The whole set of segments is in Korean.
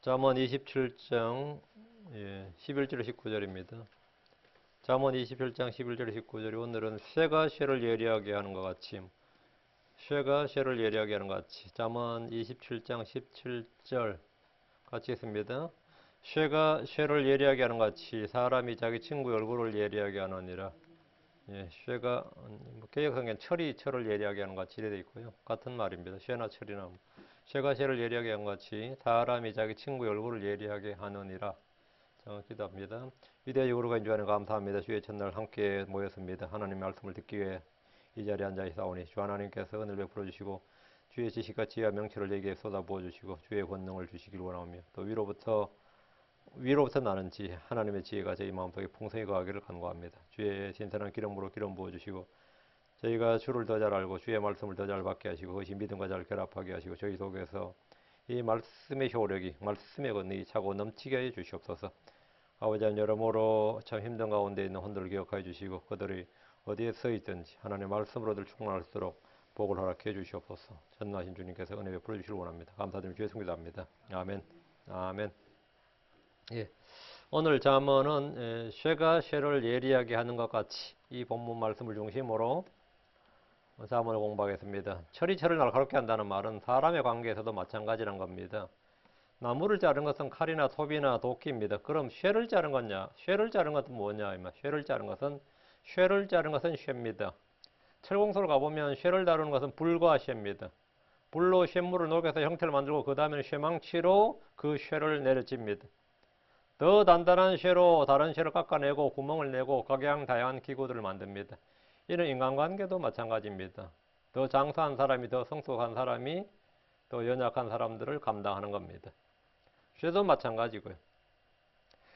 잠언 27장 11절 19절입니다. 잠언 27장 11절 19절이 오늘은 쇠가 쇠를 예리하게 하는 것 같이 쇠가 쇠를 예리하게 하는 것 같이 잠언 27장 17절 같이 했습니다. 쇠가 쇠를 예리하게 하는 것 같이 사람이 자기 친구 얼굴을 예리하게 하느니라. 쇠가 개역성경 철을 예리하게 하는 것 같이 이래 되어 있고요. 같은 말입니다. 쇠나 철이나 쇠가 쇠를 예리하게 하는 것 같이 사람이 자기 친구의 얼굴을 예리하게 하느니라. 기도합니다. 위대하게 거룩한 주 안에 감사합니다. 주의 첫날 함께 모였습니다. 하나님의 말씀을 듣기 위해 이 자리에 앉아 있사오니 주 하나님께서 은혜를 베풀어 주시고 주의 지식과 지혜와 명철을 내게 쏟아부어 주시고 주의 권능을 주시길 원하오며 또 위로부터 나는 지혜, 하나님의 지혜가 저희 마음속에 풍성히 거하기를 간구합니다. 주의 신선한 기름으로 기름 부어주시고 저희가 주를 더 잘 알고 주의 말씀을 더 잘 받게 하시고 그것이 믿음과 잘 결합하게 하시고 저희 속에서 이 말씀의 효력이, 말씀의 권능이 차고 넘치게 해 주시옵소서. 아버지 하나님, 여러모로 참 힘든 가운데 있는 혼들을 기억하여 주시고 그들이 어디에 서 있든지 하나님의 말씀으로들 충만할수록 복을 허락해 주시옵소서. 전능하신 주님께서 은혜 베풀어 주시길 원합니다. 감사드리며 주의 성기도 합니다. 아멘. 아멘. 오늘 잠언은 쇠가 쇠를 예리하게 하는 것 같이 이 본문 말씀을 중심으로 잠언을 공부하겠습니다. 철이 철을 날카롭게 한다는 말은 사람의 관계에서도 마찬가지란 겁니다. 나무를 자른 것은 칼이나 톱이나 도끼입니다. 그럼 쇠를 자른 거냐? 쇠를 자른 것은 뭐냐? 쇠를 자른 것은 쇠입니다. 철공소를 가보면 쇠를 다루는 것은 불과 쇠입니다. 불로 쇠물을 녹여서 형태를 만들고 그 다음에는 쇠망치로 그 쇠를 내려집니다. 더 단단한 쇠로 다른 쇠를 깎아내고 구멍을 내고 각양다양한 기구들을 만듭니다. 이는 인간관계도 마찬가지입니다. 더 장수한 사람이 더 성숙한 사람이 더 연약한 사람들을 감당하는 겁니다. 쇠도 마찬가지고요.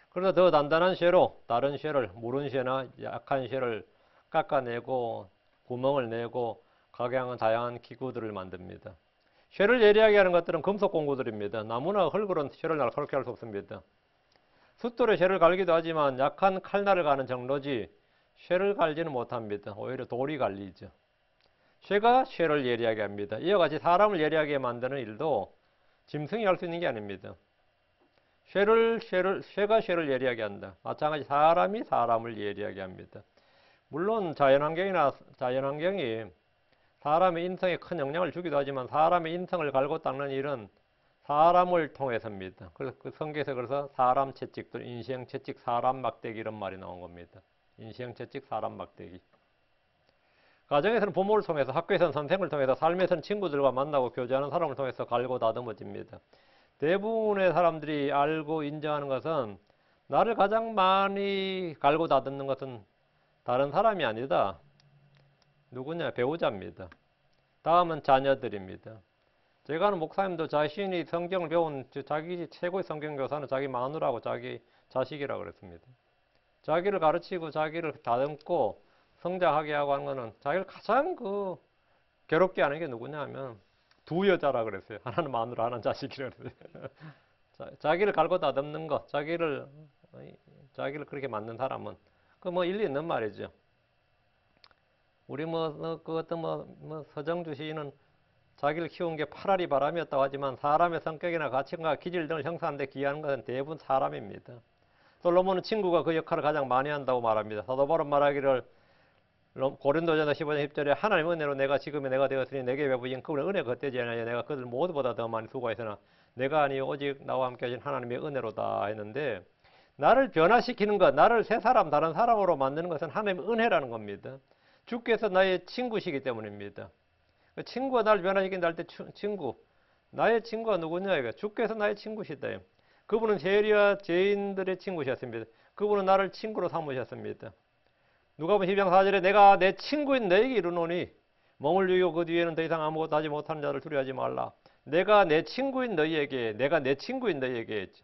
그래서 더 단단한 쇠로 다른 쇠를 무른 쇠나 약한 쇠를 깎아내고 구멍을 내고 각양다양한 기구들을 만듭니다. 쇠를 예리하게 하는 것들은 금속 공구들입니다. 나무나 흙으로는 쇠를 날카롭게 할 수 없습니다. 숫돌에 쇠를 갈기도 하지만 약한 칼날을 가는 정도지 쇠를 갈지는 못합니다. 오히려 돌이 갈리죠. 쇠가 쇠를 예리하게 합니다. 이와 같이 사람을 예리하게 만드는 일도 짐승이 할 수 있는 게 아닙니다. 쇠가 쇠를 예리하게 한다. 마찬가지 사람이 사람을 예리하게 합니다. 물론 자연환경이 사람의 인성에 큰 영향을 주기도 하지만 사람의 인성을 갈고 닦는 일은 사람을 통해서입니다. 그래서 성경에서 사람 채찍, 인생 채찍, 사람 막대기 이런 말이 나온 겁니다. 인생 채찍, 사람 막대기. 가정에서는 부모를 통해서, 학교에서는 선생을 통해서, 삶에서는 친구들과 만나고 교제하는 사람을 통해서 갈고 다듬어집니다. 대부분의 사람들이 알고 인정하는 것은 나를 가장 많이 갈고 다듬는 것은 다른 사람이 아니다. 누구냐? 배우자입니다. 다음은 자녀들입니다. 제가 아는 목사님도 자신이 성경을 배운 자기 최고의 성경교사는 자기 마누라고 자기 자식이라고 그랬습니다. 자기를 가르치고 자기를 다듬고 성장하게 하고 하는 것은 자기를 가장 괴롭게 하는 게 누구냐 하면 두 여자라 그랬어요. 하나는 마누라, 하나는 자식이라 그랬어요. 자기를 갈고 다듬는 것, 자기를 그렇게 만든 사람은 일리 있는 말이죠. 우리 서정주 시인은 자기를 키운 게 파라리 바람이었다고 하지만 사람의 성격이나 가치관과 기질 등을 형성하는 데 기여하는 것은 대부분 사람입니다. 솔로몬은 친구가 그 역할을 가장 많이 한다고 말합니다. 사도 바울은 말하기를 고린도전서 15장 10절에 하나님 은혜로 내가 지금의 내가 되었으니 내게 베푸신 그분의 은혜가 헛되지 아니하여 내가 그들 모두보다 더 많이 수고하였으나 내가 아니요 오직 나와 함께 하신 하나님의 은혜로다 했는데 나를 변화시키는 것, 나를 새 사람, 다른 사람으로 만드는 것은 하나님의 은혜라는 겁니다. 주께서 나의 친구시기 때문입니다. 친구가 나를 변화시킨다 할 때 친구, 나의 친구가 누구냐 이거 주께서 나의 친구시다. 그분은 세리와 죄인들의 친구셨습니다. 그분은 나를 친구로 삼으셨습니다. 누가복음 12장 4절에 내가 내 친구인 너에게 이르노니 몸을 죽이고 그 뒤에는 더 이상 아무것도 하지 못하는 자를 두려워하지 말라. 내가 내 친구인 너희에게 했죠.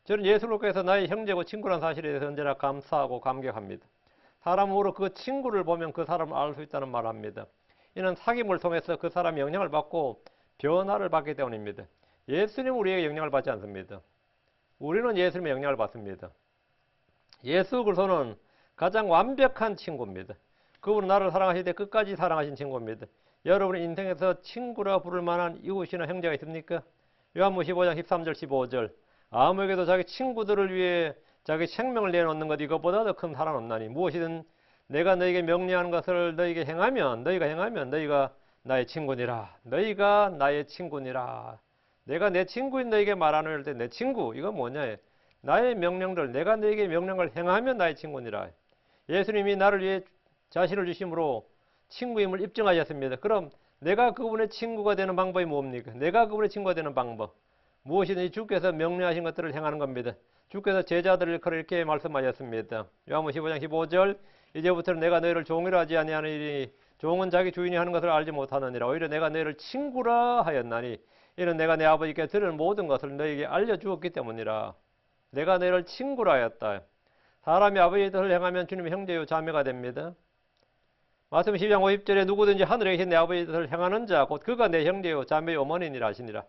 저는 예수를 통해서 나의 형제고 친구란 사실에 대해서 언제나 감사하고 감격합니다. 사람으로 그 친구를 보면 그 사람을 알 수 있다는 말을 합니다. 이는 사귐을 통해서 그 사람의 영향을 받고 변화를 받기 때문입니다. 예수님은 우리에게 영향을 받지 않습니다. 우리는 예수님의 영향을 받습니다. 예수 그리스도는 가장 완벽한 친구입니다. 그분은 나를 사랑하실 때 끝까지 사랑하신 친구입니다. 여러분 인생에서 친구라 부를 만한 이웃이나 형제가 있습니까? 요한복음 15장 13절 15절 아무에게도 자기 친구들을 위해 자기 생명을 내놓는 것 이것보다 더 큰 사랑 없나니 무엇이든 내가 너에게 명령하는 것을 너희가 행하면 너희가 나의 친구니라. 너희가 나의 친구니라. 내가 내 친구인 너에게 말하는 때 내 친구 이건 뭐냐? 나의 명령들 내가 너에게 명령을 행하면 나의 친구니라. 예수님이 나를 위해 자신을 주심으로 친구임을 입증하셨습니다. 그럼 내가 그분의 친구가 되는 방법이 뭡니까? 내가 그분의 친구가 되는 방법 무엇이든지 주께서 명령하신 것들을 행하는 겁니다. 주께서 제자들을 이렇게 말씀하셨습니다. 요한복음 15장 15절 이제부터는 내가 너희를 종이라 하지 아니하느니 종은 자기 주인이 하는 것을 알지 못하느니라. 오히려 내가 너희를 친구라 하였나니 이는 내가 내 아버지께 들은 모든 것을 너희에게 알려주었기 때문이라. 내가 너희를 친구라 하였다. 사람이 아버지의 뜻을 행하면 주님의 형제요 자매가 됩니다. 마태복음 12장 50절에 누구든지 하늘에 계신 내 아버지의 뜻을 행하는 자 곧 그가 내 형제요 자매요 어머니니라 하시니라.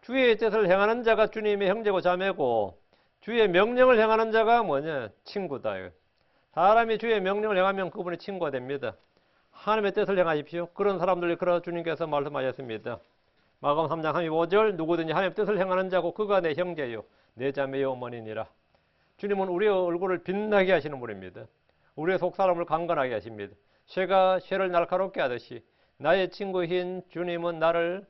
주의 뜻을 행하는 자가 주님의 형제고 자매고 주의 명령을 행하는 자가 뭐냐? 친구다. 사람이 주의 명령을 행하면 그분의 친구가 됩니다. 하나님의 뜻을 행하십시오. 그런 사람들이 그러 주님께서 말씀하셨습니다. 마가복음 3장 35절 누구든지 하나님의 뜻을 행하는 자고 그가 내 형제요 내 자매요 어머니니라. 주님은 우리의 얼굴을 빛나게 하시는 분입니다. 우리의 속사람을 강건하게 하십니다. 쇠가 쇠를 날카롭게 하듯이 나의 친구인 주님은 나를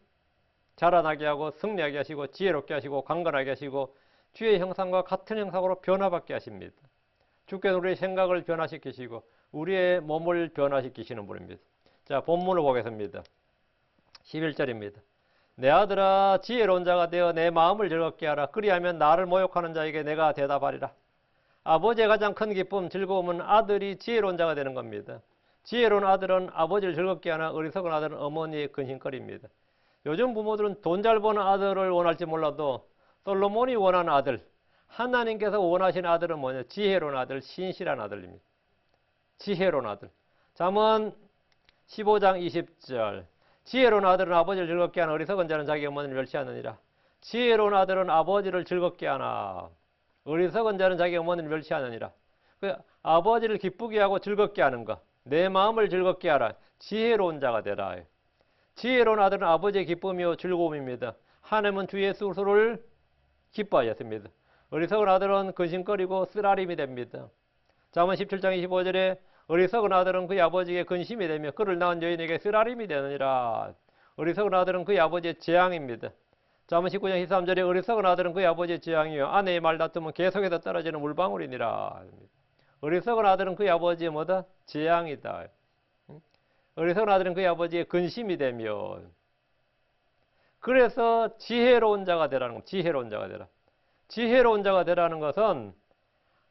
자라나게 하고 승리하게 하시고 지혜롭게 하시고 강건하게 하시고 주의 형상과 같은 형상으로 변화받게 하십니다. 주께서 우리의 생각을 변화시키시고 우리의 몸을 변화시키시는 분입니다. 자, 본문을 보겠습니다. 11절입니다. 내 아들아 지혜로운 자가 되어 내 마음을 즐겁게 하라. 그리하면 나를 모욕하는 자에게 내가 대답하리라. 아버지의 가장 큰 기쁨, 즐거움은 아들이 지혜로운 자가 되는 겁니다. 지혜로운 아들은 아버지를 즐겁게 하나 어리석은 아들은 어머니의 근심거리입니다. 요즘 부모들은 돈 잘 버는 아들을 원할지 몰라도 솔로몬이 원하는 아들, 하나님께서 원하시는 아들은 뭐냐? 지혜로운 아들, 신실한 아들입니다. 지혜로운 아들. 잠언 15장 20절 지혜로운 아들은 아버지를 즐겁게 하나 어리석은 자는 자기 어머니를 멸시하느니라. 지혜로운 아들은 아버지를 즐겁게 하나 어리석은 자는 자기 어머니를 멸시하느니라. 아버지를 기쁘게 하고 즐겁게 하는 것. 내 마음을 즐겁게 하라. 지혜로운 자가 되라. 지혜로운 아들은 아버지의 기쁨이요 즐거움입니다. 하나님은 주 예수를 기뻐하셨습니다. 어리석은 아들은 근심거리고 쓰라림이 됩니다. 잠언 17장 25절에 어리석은 아들은 그의 아버지에게 근심이 되며 그를 낳은 여인에게 쓰라림이 되느니라. 어리석은 아들은 그의 아버지의 재앙입니다. 잠언 19장 13절에 어리석은 아들은 그의 아버지의 재앙이요 아내의 말다툼은 계속해서 떨어지는 물방울이니라. 어리석은 아들은 그의 아버지의 뭐다? 재앙이다. 어리석은 아들은 그의 아버지의 근심이 되며 그래서 지혜로운 자가 되라는 겁니다. 지혜로운 자가 되라. 지혜로운 자가 되라는 것은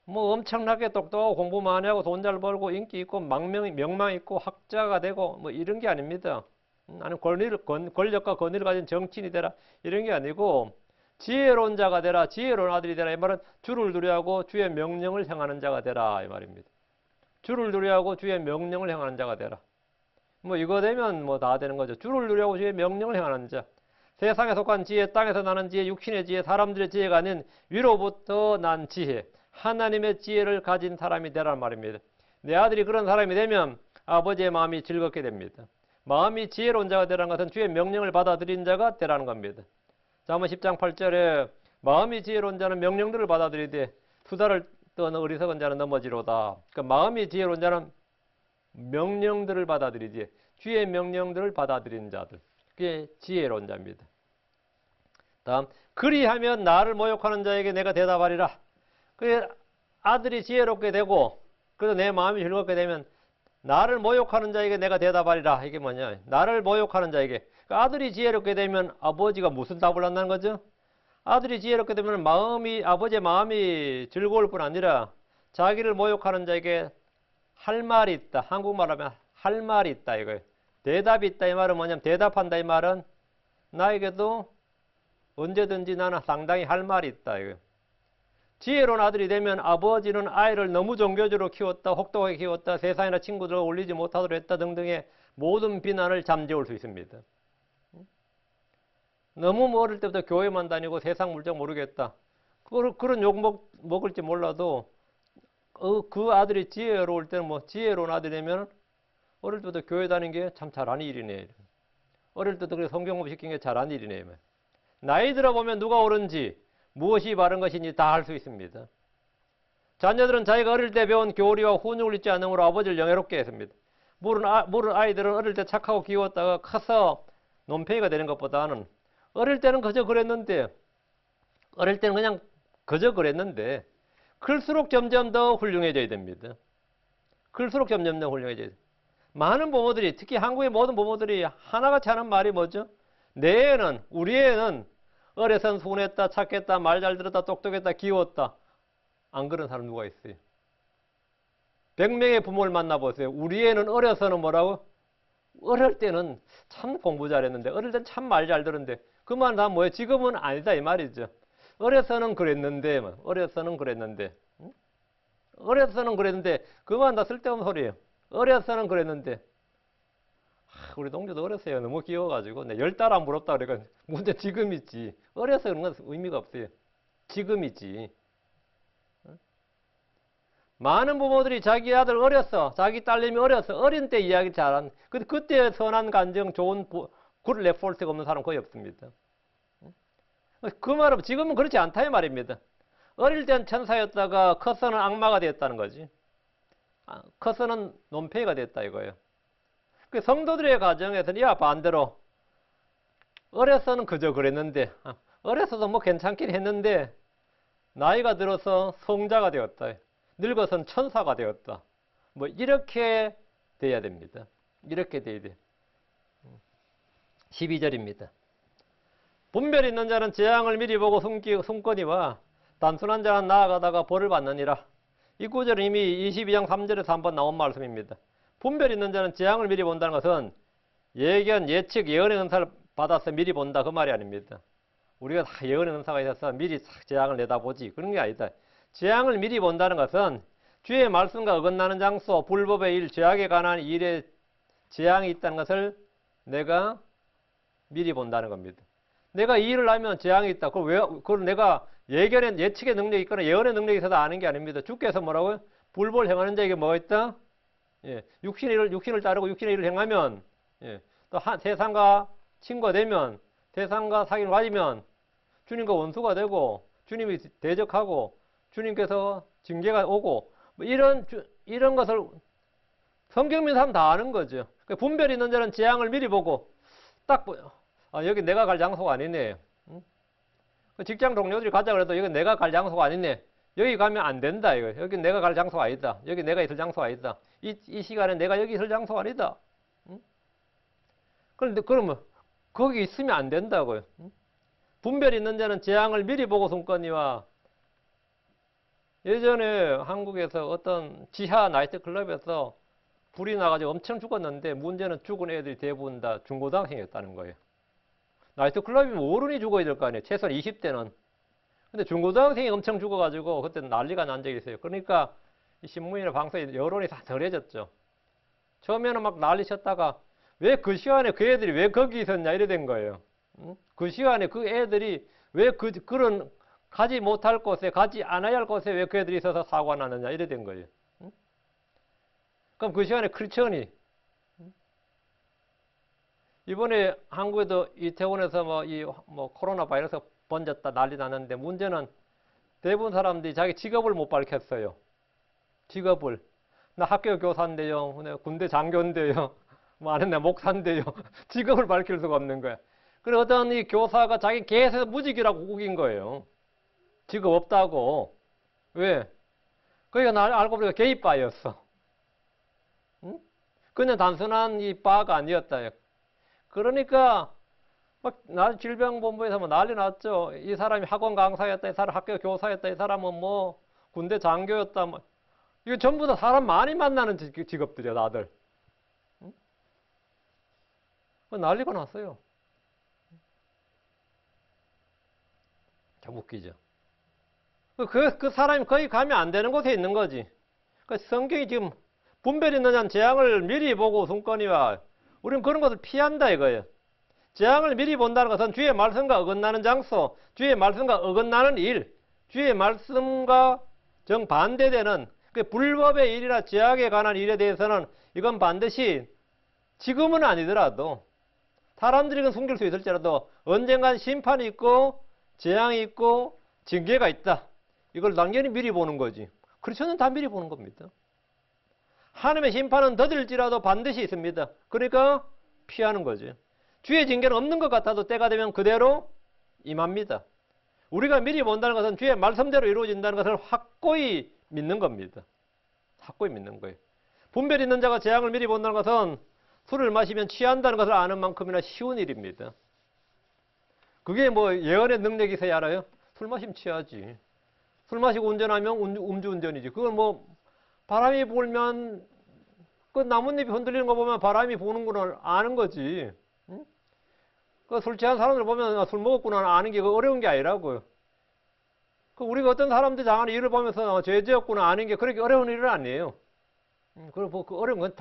뭐 엄청나게 똑똑하고 공부 많이 하고 돈 잘 벌고 인기 있고 명망 있고 학자가 되고 뭐 이런 게 아닙니다. 아니면 권력과 권위를 가진 정치인이 되라 이런 게 아니고 지혜로운 자가 되라. 지혜로운 아들이 되라. 이 말은 주를 두려워하고 주의 명령을 행하는 자가 되라 이 말입니다. 주를 두려워하고 주의 명령을 행하는 자가 되라. 뭐 이거 되면 뭐 다 되는 거죠. 주를 두려워하고 주의 명령을 행하는 자. 세상에 속한 지혜, 땅에서 나는 지혜, 육신의 지혜, 사람들의 지혜가 아닌 위로부터 난 지혜, 하나님의 지혜를 가진 사람이 되란 말입니다. 내 아들이 그런 사람이 되면 아버지의 마음이 즐겁게 됩니다. 마음이 지혜로운 자가 되라는 것은 주의 명령을 받아들인 자가 되라는 겁니다. 잠언 10장 8절에 마음이 지혜로운 자는 명령들을 받아들이되 수다를 떠는 어리석은 자는 넘어지로다. 그러니까 마음이 지혜로운 자는 명령들을 받아들이지 주의 명령들을 받아들이는 자들. 그게 지혜로운 자입니다. 다음 그리하면 나를 모욕하는 자에게 내가 대답하리라. 그 아들이 지혜롭게 되고 그래서 내 마음이 즐겁게 되면 나를 모욕하는 자에게 내가 대답하리라. 이게 뭐냐? 나를 모욕하는 자에게. 그러니까 아들이 지혜롭게 되면 아버지가 무슨 답을 한다는 거죠? 아들이 지혜롭게 되면 아버지의 마음이 즐거울 뿐 아니라 자기를 모욕하는 자에게 할 말이 있다. 한국말로 하면 할 말이 있다 이거예요. 대답이 있다 이 말은 뭐냐면 대답한다 이 말은 나에게도 언제든지 나는 상당히 할 말이 있다 이거예요. 지혜로운 아들이 되면 아버지는 아이를 너무 정교적으로 키웠다, 혹독하게 키웠다, 세상이나 친구들과 어울리지 못하도록 했다 등등의 모든 비난을 잠재울 수 있습니다. 너무 어릴 때부터 교회만 다니고 세상 물정 모르겠다. 그런 욕 먹을지 몰라도 그 아들이 지혜로울 때는 뭐 지혜로운 아들이 되면 어릴 때부터 교회 다니는 게 참 잘하는 일이네. 어릴 때부터 성경 공부 시킨 게 잘하는 일이네. 나이 들어보면 누가 옳은지 무엇이 바른 것인지 다 알 수 있습니다. 자녀들은 자기가 어릴 때 배운 교리와 훈육을 잊지 않으므로 아버지를 영예롭게 했습니다. 물은 아이들은 어릴 때 착하고 귀여웠다가 커서 논팽이가 되는 것보다는 어릴 때는 그저 그랬는데 클수록 점점 더 훌륭해져야 됩니다. 클수록 점점 더 훌륭해져야 됩니다. 많은 부모들이, 특히 한국의 모든 부모들이 하나같이 하는 말이 뭐죠? 우리 애는 어려선 순했다, 착했다, 말 잘 들었다, 똑똑했다, 귀여웠다. 안 그런 사람 누가 있어요? 100명의 부모를 만나보세요. 우리 애는 어려서는 뭐라고? 어릴 때는 참 공부 잘했는데, 어릴 때는 참 말 잘 들었는데, 그 말은 다 뭐예요? 지금은 아니다 이 말이죠. 어려서는 그랬는데, 그 말은 다 쓸데없는 소리예요. 어려서는 그랬는데, 우리 동료도 어렸어요. 너무 귀여워가지고. 10달 안 부럽다 그러니까 문제 지금 있지. 어려서 그런 건 의미가 없어요. 지금 있지. 많은 부모들이 자기 아들 어렸어, 자기 딸내미 어렸어, 어린 때 이야기 잘한. 근데 그때 선한 감정, 좋은 굿 레포트가 없는 사람 거의 없습니다. 그 말은 지금은 그렇지 않다 이 말입니다. 어릴 땐 천사였다가 커서는 악마가 되었다는 거지. 커서는 논팽이가 됐다 이거예요. 그 성도들의 가정에서는 이와 반대로 어려서는 그저 그랬는데, 어려서도 뭐 괜찮긴 했는데 나이가 들어서 성자가 되었다. 늙어서는 천사가 되었다. 뭐 이렇게 돼야 됩니다. 이렇게 돼야 돼. 12절입니다. 분별 있는 자는 재앙을 미리 보고 숨거니와 단순한 자는 나아가다가 벌을 받느니라. 이 구절은 이미 22장 3절에서 한번 나온 말씀입니다. 분별 있는 자는 재앙을 미리 본다는 것은 예견, 예측, 예언의 은사를 받아서 미리 본다 그 말이 아닙니다. 우리가 다 예언의 은사가 있어서 미리 재앙을 내다보지 그런 게 아니다. 재앙을 미리 본다는 것은 주의 말씀과 어긋나는 장소, 불법의 일, 죄악에 관한 일에 재앙이 있다는 것을 내가 미리 본다는 겁니다. 내가 이 일을 하면 재앙이 있다. 그걸 내가 예측의 능력이 있거나 예언의 능력이 있어서 아는 게 아닙니다. 주께서 뭐라고요? 불법을 행하는 자에게 뭐가 있다? 육신을 따르고 육신의 일을 행하면, 또 세상과 친구가 되면, 세상과 사귐을 가지면 주님과 원수가 되고 주님이 대적하고 주님께서 징계가 오고 뭐 이런 것을 성경 믿는 사람 다 아는 거죠. 분별 있는 자는 재앙을 미리 보고 딱 여기 내가 갈 장소가 아니네. 직장 동료들이 가자 그래도 여기 내가 갈 장소가 아니네. 여기 가면 안 된다 이거. 여기 내가 갈 장소가 아니다. 여기 내가 있을 장소가 아니다. 이 시간에 내가 여기 있을 장소가 아니다. 그런데 그러면 거기 있으면 안 된다고요. 분별 있는 자는 재앙을 미리 보고 숨거니와. 예전에 한국에서 어떤 지하 나이트클럽에서 불이 나가지고 엄청 죽었는데 문제는 죽은 애들이 대부분 다 중고등학생이었다는 거예요. 나이트클럽이면 어른이 죽어야 될 거 아니에요. 최소한 20대는. 근데 중고등학생이 엄청 죽어가지고 그때 난리가 난 적이 있어요. 그러니까 이 신문이나 방송에 여론이 다 덜해졌죠. 처음에는 막 난리 쳤다가 왜 그 시간에 그 애들이 왜 거기 있었냐 이래 된 거예요. 그 시간에 그 애들이 왜 그런 가지 못할 곳에, 가지 않아야 할 곳에 왜 그 애들이 있어서 사고가 나느냐 이래 된 거예요. 그럼 그 시간에 크리스천이 이번에 한국에도 이태원에서 뭐 코로나 바이러스 번졌다 난리 났는데 문제는 대부분 사람들이 자기 직업을 못 밝혔어요. 직업을. 나 학교 교사인데요. 군대 장교인데요. 뭐 아는 내 목사인데요. 직업을 밝힐 수가 없는 거야. 그래 어떤 이 교사가 자기 계에서 무직이라고 우긴 거예요. 직업 없다고. 왜? 그러니까 나 알고 보니까 게이바였어. 응? 그냥 단순한 이 바가 아니었다. 그러니까 막 질병본부에서 뭐 난리 났죠. 이 사람이 학원 강사였다. 이 사람 학교 교사였다. 이 사람은 뭐 군대 장교였다. 뭐 이거 전부 다 사람 많이 만나는 직업들이야, 다들. 응? 난리가 났어요. 참 웃기죠. 그 사람이 거기 가면 안 되는 곳에 있는 거지. 성경이 지금 분별 있는 자는 재앙을 미리 보고 숨거니와 우리는 그런 것을 피한다 이거예요. 재앙을 미리 본다는 것은 주의 말씀과 어긋나는 장소, 주의 말씀과 어긋나는 일, 주의 말씀과 정반대되는 그 불법의 일이나 죄악에 관한 일에 대해서는 이건 반드시 지금은 아니더라도 사람들이 그건 숨길 수 있을지라도 언젠간 심판이 있고 재앙이 있고 징계가 있다. 이걸 당연히 미리 보는 거지. 크리스천은 다 미리 보는 겁니다. 하나님의 심판은 더딜지라도 반드시 있습니다. 그러니까 피하는 거죠. 주의 징계는 없는 것 같아도 때가 되면 그대로 임합니다. 우리가 미리 본다는 것은 주의 말씀대로 이루어진다는 것을 확고히 믿는 겁니다. 확고히 믿는 거예요. 분별 있는 자가 재앙을 미리 본다는 것은 술을 마시면 취한다는 것을 아는 만큼이나 쉬운 일입니다. 그게 뭐 예언의 능력이 있어야 알아요? 술 마시면 취하지. 술 마시고 운전하면 음주운전이지. 그건 뭐 바람이 불면 그 나뭇잎이 흔들리는 거 보면 바람이 부는 걸 아는 거지. 응? 그 술 취한 사람들 보면 술 먹었구나 아는 게 어려운 게 아니라고요. 그 우리가 어떤 사람들이 당하는 일을 보면서 죄지었구나 아는 게 그렇게 어려운 일은 아니에요. 그리고 그 어려운 건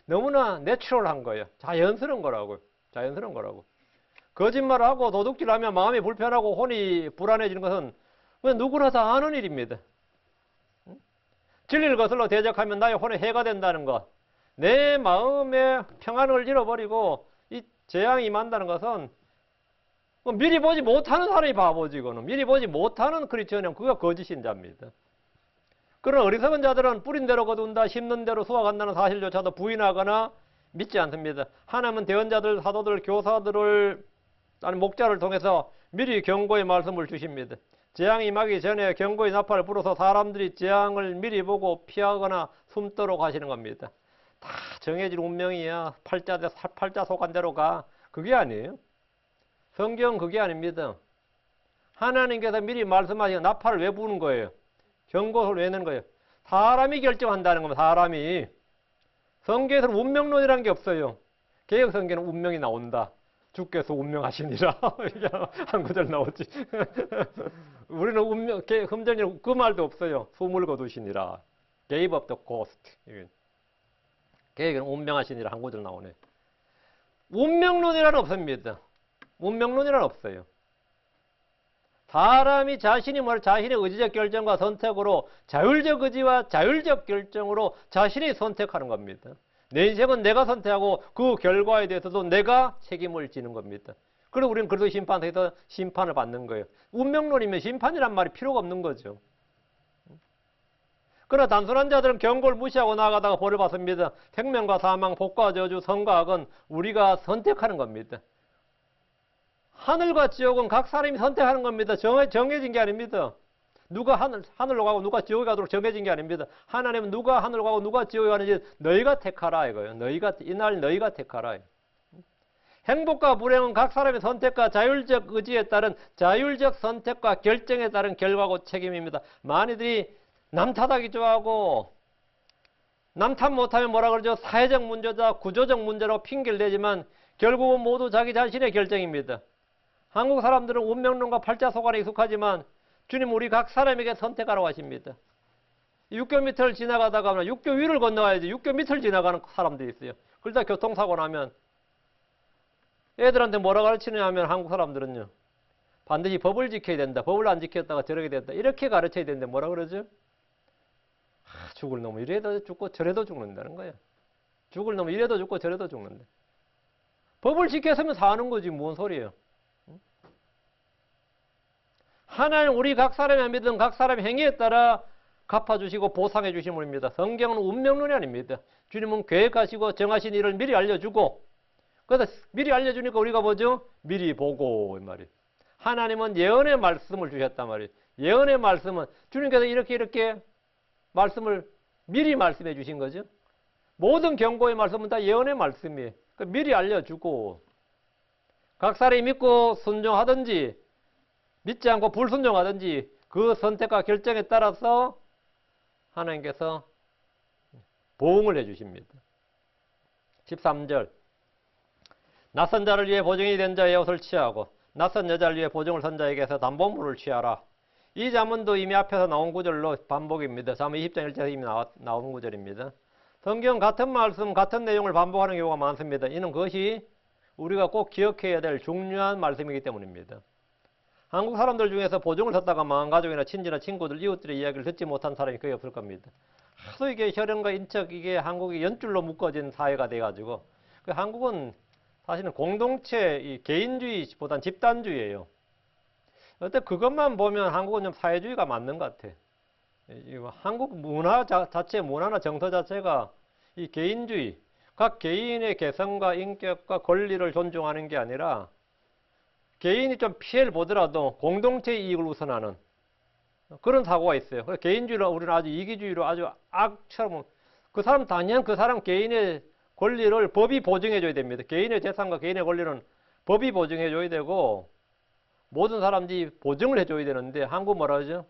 너무나 내추럴한 거예요. 자연스러운 거라고요. 자연스러운 거라고. 거짓말하고 도둑질하면 마음이 불편하고 혼이 불안해지는 것은 그냥 누구나 다 아는 일입니다. 진리를 거슬러 대적하면 나의 혼에 해가 된다는 것. 내 마음의 평안을 잃어버리고 이 재앙이 임한다는 것은 미리 보지 못하는 사람이 바보지. 이거는 미리 보지 못하는 크리스천은 그가 거짓신자입니다. 그런 어리석은 자들은 뿌린 대로 거둔다, 심는 대로 수확한다는 사실조차도 부인하거나 믿지 않습니다. 하나님은 대언자들, 사도들, 교사들을 아니 목자를 통해서 미리 경고의 말씀을 주십니다. 재앙이 임하기 전에 경고의 나팔을 불어서 사람들이 재앙을 미리 보고 피하거나 숨도록 하시는 겁니다. 다 정해진 운명이야. 팔자 속한 대로 가. 그게 아니에요. 성경은 그게 아닙니다. 하나님께서 미리 말씀하시고 나팔을 왜 부는 거예요? 경고를 왜 내는 거예요? 사람이 결정한다는 겁니다. 사람이. 성경에서는 운명론이라는 게 없어요. 개혁성경은 운명이 나온다. 주께서 운명하시니라. 한 구절 나오지. 우리는 운명, 금전이 그 말도 없어요. 소물 거두시니라. Gave up the ghost. 계획은 운명하시니라 한 구절 나오네. 운명론이라는 없습니다. 운명론이라는 없어요. 사람이 자신의 의지적 결정과 선택으로 자율적 의지와 자율적 결정으로 자신이 선택하는 겁니다. 내 인생은 내가 선택하고 그 결과에 대해서도 내가 책임을 지는 겁니다. 그리고 우리는 그래도 심판에서 심판을 받는 거예요. 운명론이면 심판이란 말이 필요가 없는 거죠. 그러나 단순한 자들은 경고를 무시하고 나아가다가 벌을 받습니다. 생명과 사망, 복과 저주, 선과 악은 우리가 선택하는 겁니다. 하늘과 지옥은 각 사람이 선택하는 겁니다. 정해진 게 아닙니다. 누가 하늘로 가고 누가 지옥에 가도록 정해진 게 아닙니다. 하나님은 누가 하늘로 가고 누가 지옥에 가는지 너희가 택하라 이거예요. 이날 너희가 택하라. 행복과 불행은 각 사람의 선택과 자율적 의지에 따른 자율적 선택과 결정에 따른 결과고 책임입니다. 많이들이 남 탓하기 좋아하고 남 탓 못하면 뭐라 그러죠? 사회적 문제다, 구조적 문제라고 핑계를 대지만 결국은 모두 자기 자신의 결정입니다. 한국 사람들은 운명론과 팔자소관에 익숙하지만 주님 우리 각 사람에게 선택하라고 하십니다. 육교 밑을 지나가다가 육교 위를 건너가야지 육교 밑을 지나가는 사람들이 있어요. 그러다 교통사고 나면 애들한테 뭐라 가르치느냐 하면 한국 사람들은요. 반드시 법을 지켜야 된다. 법을 안 지켰다가 저러게 된다. 이렇게 가르쳐야 되는데 뭐라 그러죠? 죽을 놈은 이래도 죽고 저래도 죽는다는 거예요. 죽을 놈은 이래도 죽고 저래도 죽는다. 법을 지켰으면 사는 거지 뭔 소리예요. 하나님 우리 각 사람이 믿은 각 사람의 행위에 따라 갚아주시고 보상해 주시는 분입니다. 성경은 운명론이 아닙니다. 주님은 계획하시고 정하신 일을 미리 알려주고 그래서 미리 알려주니까 우리가 뭐죠? 미리 보고 이 말이에요. 하나님은 예언의 말씀을 주셨단 말이에요. 예언의 말씀은 주님께서 이렇게 말씀을 미리 말씀해 주신 거죠. 모든 경고의 말씀은 다 예언의 말씀이에요. 그러니까 미리 알려주고 각 사람이 믿고 순종하든지 믿지 않고 불순종하든지 그 선택과 결정에 따라서 하나님께서 보응을 해주십니다. 13절 낯선 자를 위해 보증이 된 자의 옷을 취하고 낯선 여자를 위해 보증을 선 자에게서 담보물을 취하라. 이 자문도 이미 앞에서 나온 구절로 반복입니다. 잠언 20장 1절에서 이미 나온 구절입니다. 성경 같은 말씀, 같은 내용을 반복하는 경우가 많습니다. 이는 그것이 우리가 꼭 기억해야 될 중요한 말씀이기 때문입니다. 한국 사람들 중에서 보증을 섰다가 망한 가족이나 친지나 친구들, 이웃들의 이야기를 듣지 못한 사람이 거의 없을 겁니다. 하도 이게 혈연과 인척, 이게 한국이 연줄로 묶어진 사회가 돼가지고, 한국은 사실은 공동체, 이 개인주의보단 집단주의예요. 어때 그것만 보면 한국은 좀 사회주의가 맞는 것 같아. 한국 문화 자체, 문화나 정서 자체가 이 개인주의, 각 개인의 개성과 인격과 권리를 존중하는 게 아니라 개인이 좀 피해를 보더라도 공동체 이익을 우선하는 그런 사고가 있어요. 개인주의로 우리는 아주 이기주의로 아주 악처럼 그 사람 당연 그 사람 개인의 권리를 법이 보증해줘야 됩니다. 개인의 재산과 개인의 권리는 법이 보증해줘야 되고 모든 사람들이 보증을 해줘야 되는데 한국 뭐라 하죠? 야,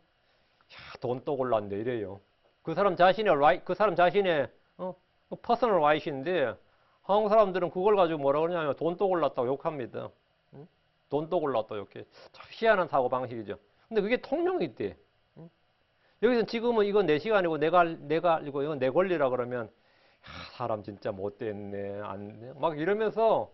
돈 또 골랐네 이래요. 그 사람 자신의 퍼스널 라이트인데 한국 사람들은 그걸 가지고 뭐라 그러냐면 돈 또 골랐다고 욕합니다. 돈 또 골랐다고 욕해. 참 희한한 사고 방식이죠. 근데 그게 통용이 있대. 여기서 지금은 이건 내 시간이고 내가 알고 이건 내 권리라 그러면 야, 사람 진짜 못됐네 막 이러면서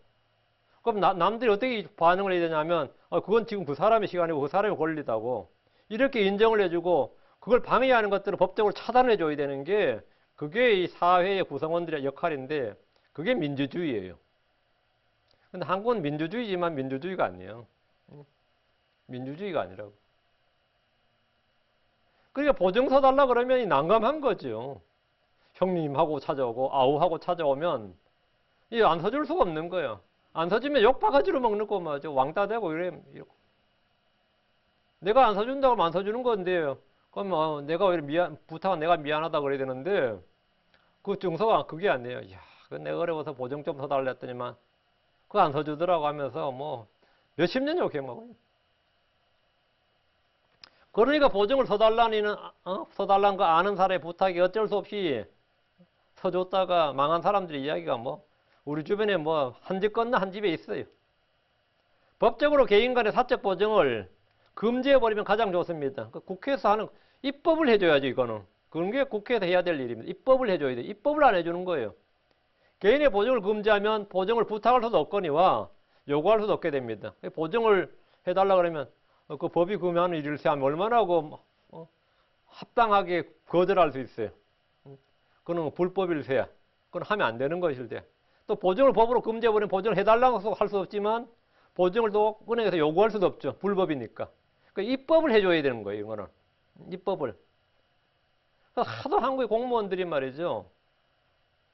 그럼 남들이 어떻게 반응을 해야 되냐면 그건 지금 그 사람의 시간이고 그 사람의 권리다고 이렇게 인정을 해주고 그걸 방해하는 것들은 법적으로 차단해 줘야 되는 게 그게 이 사회의 구성원들의 역할인데 그게 민주주의예요. 근데 한국은 민주주의지만 민주주의가 아니에요. 민주주의가 아니라고. 그러니까 보증서 달라 그러면 난감한 거죠. 형님하고 찾아오고 아우하고 찾아오면 이 안 서줄 수가 없는 거예요. 안 서주면 욕바가지로 먹는 거 맞아. 왕따 되고 이래. 내가 안 서준다고 하면 안 서주는 건데 그럼 내가 왜 부탁은 내가 미안하다 그래야 되는데 그 증서가 그게 아니에요. 야, 그 내가 어려워서 보증 좀 서달라 했더니만 그거 안 서주더라고 하면서 뭐 몇십 년 욕해 먹어요. 그러니까 보증을 서달라는 거 아는 사람의 부탁이 어쩔 수 없이 서줬다가 망한 사람들의 이야기가 뭐 우리 주변에 뭐 한 집 건너 한 집에 있어요. 법적으로 개인 간의 사적 보증을 금지해버리면 가장 좋습니다. 국회에서 하는 입법을 해줘야죠. 이거는 그런 게 국회에서 해야 될 일입니다. 입법을 해줘야 돼요. 입법을 안 해주는 거예요. 개인의 보증을 금지하면 보증을 부탁할 수도 없거니와 요구할 수도 없게 됩니다. 보증을 해달라 그러면 그 법이 금하는 일일세 하면 얼마나 합당하게 거절할 수 있어요. 그건 불법일세. 그건 하면 안 되는 것일세. 또 보증을 법으로 금지해버리면 보증을 해달라고 할 수 없지만 보증을 또 은행에서 요구할 수도 없죠. 불법이니까. 그러니까 입법을 해줘야 되는 거예요. 이거는. 입법을. 하도 한국의 공무원들이 말이죠.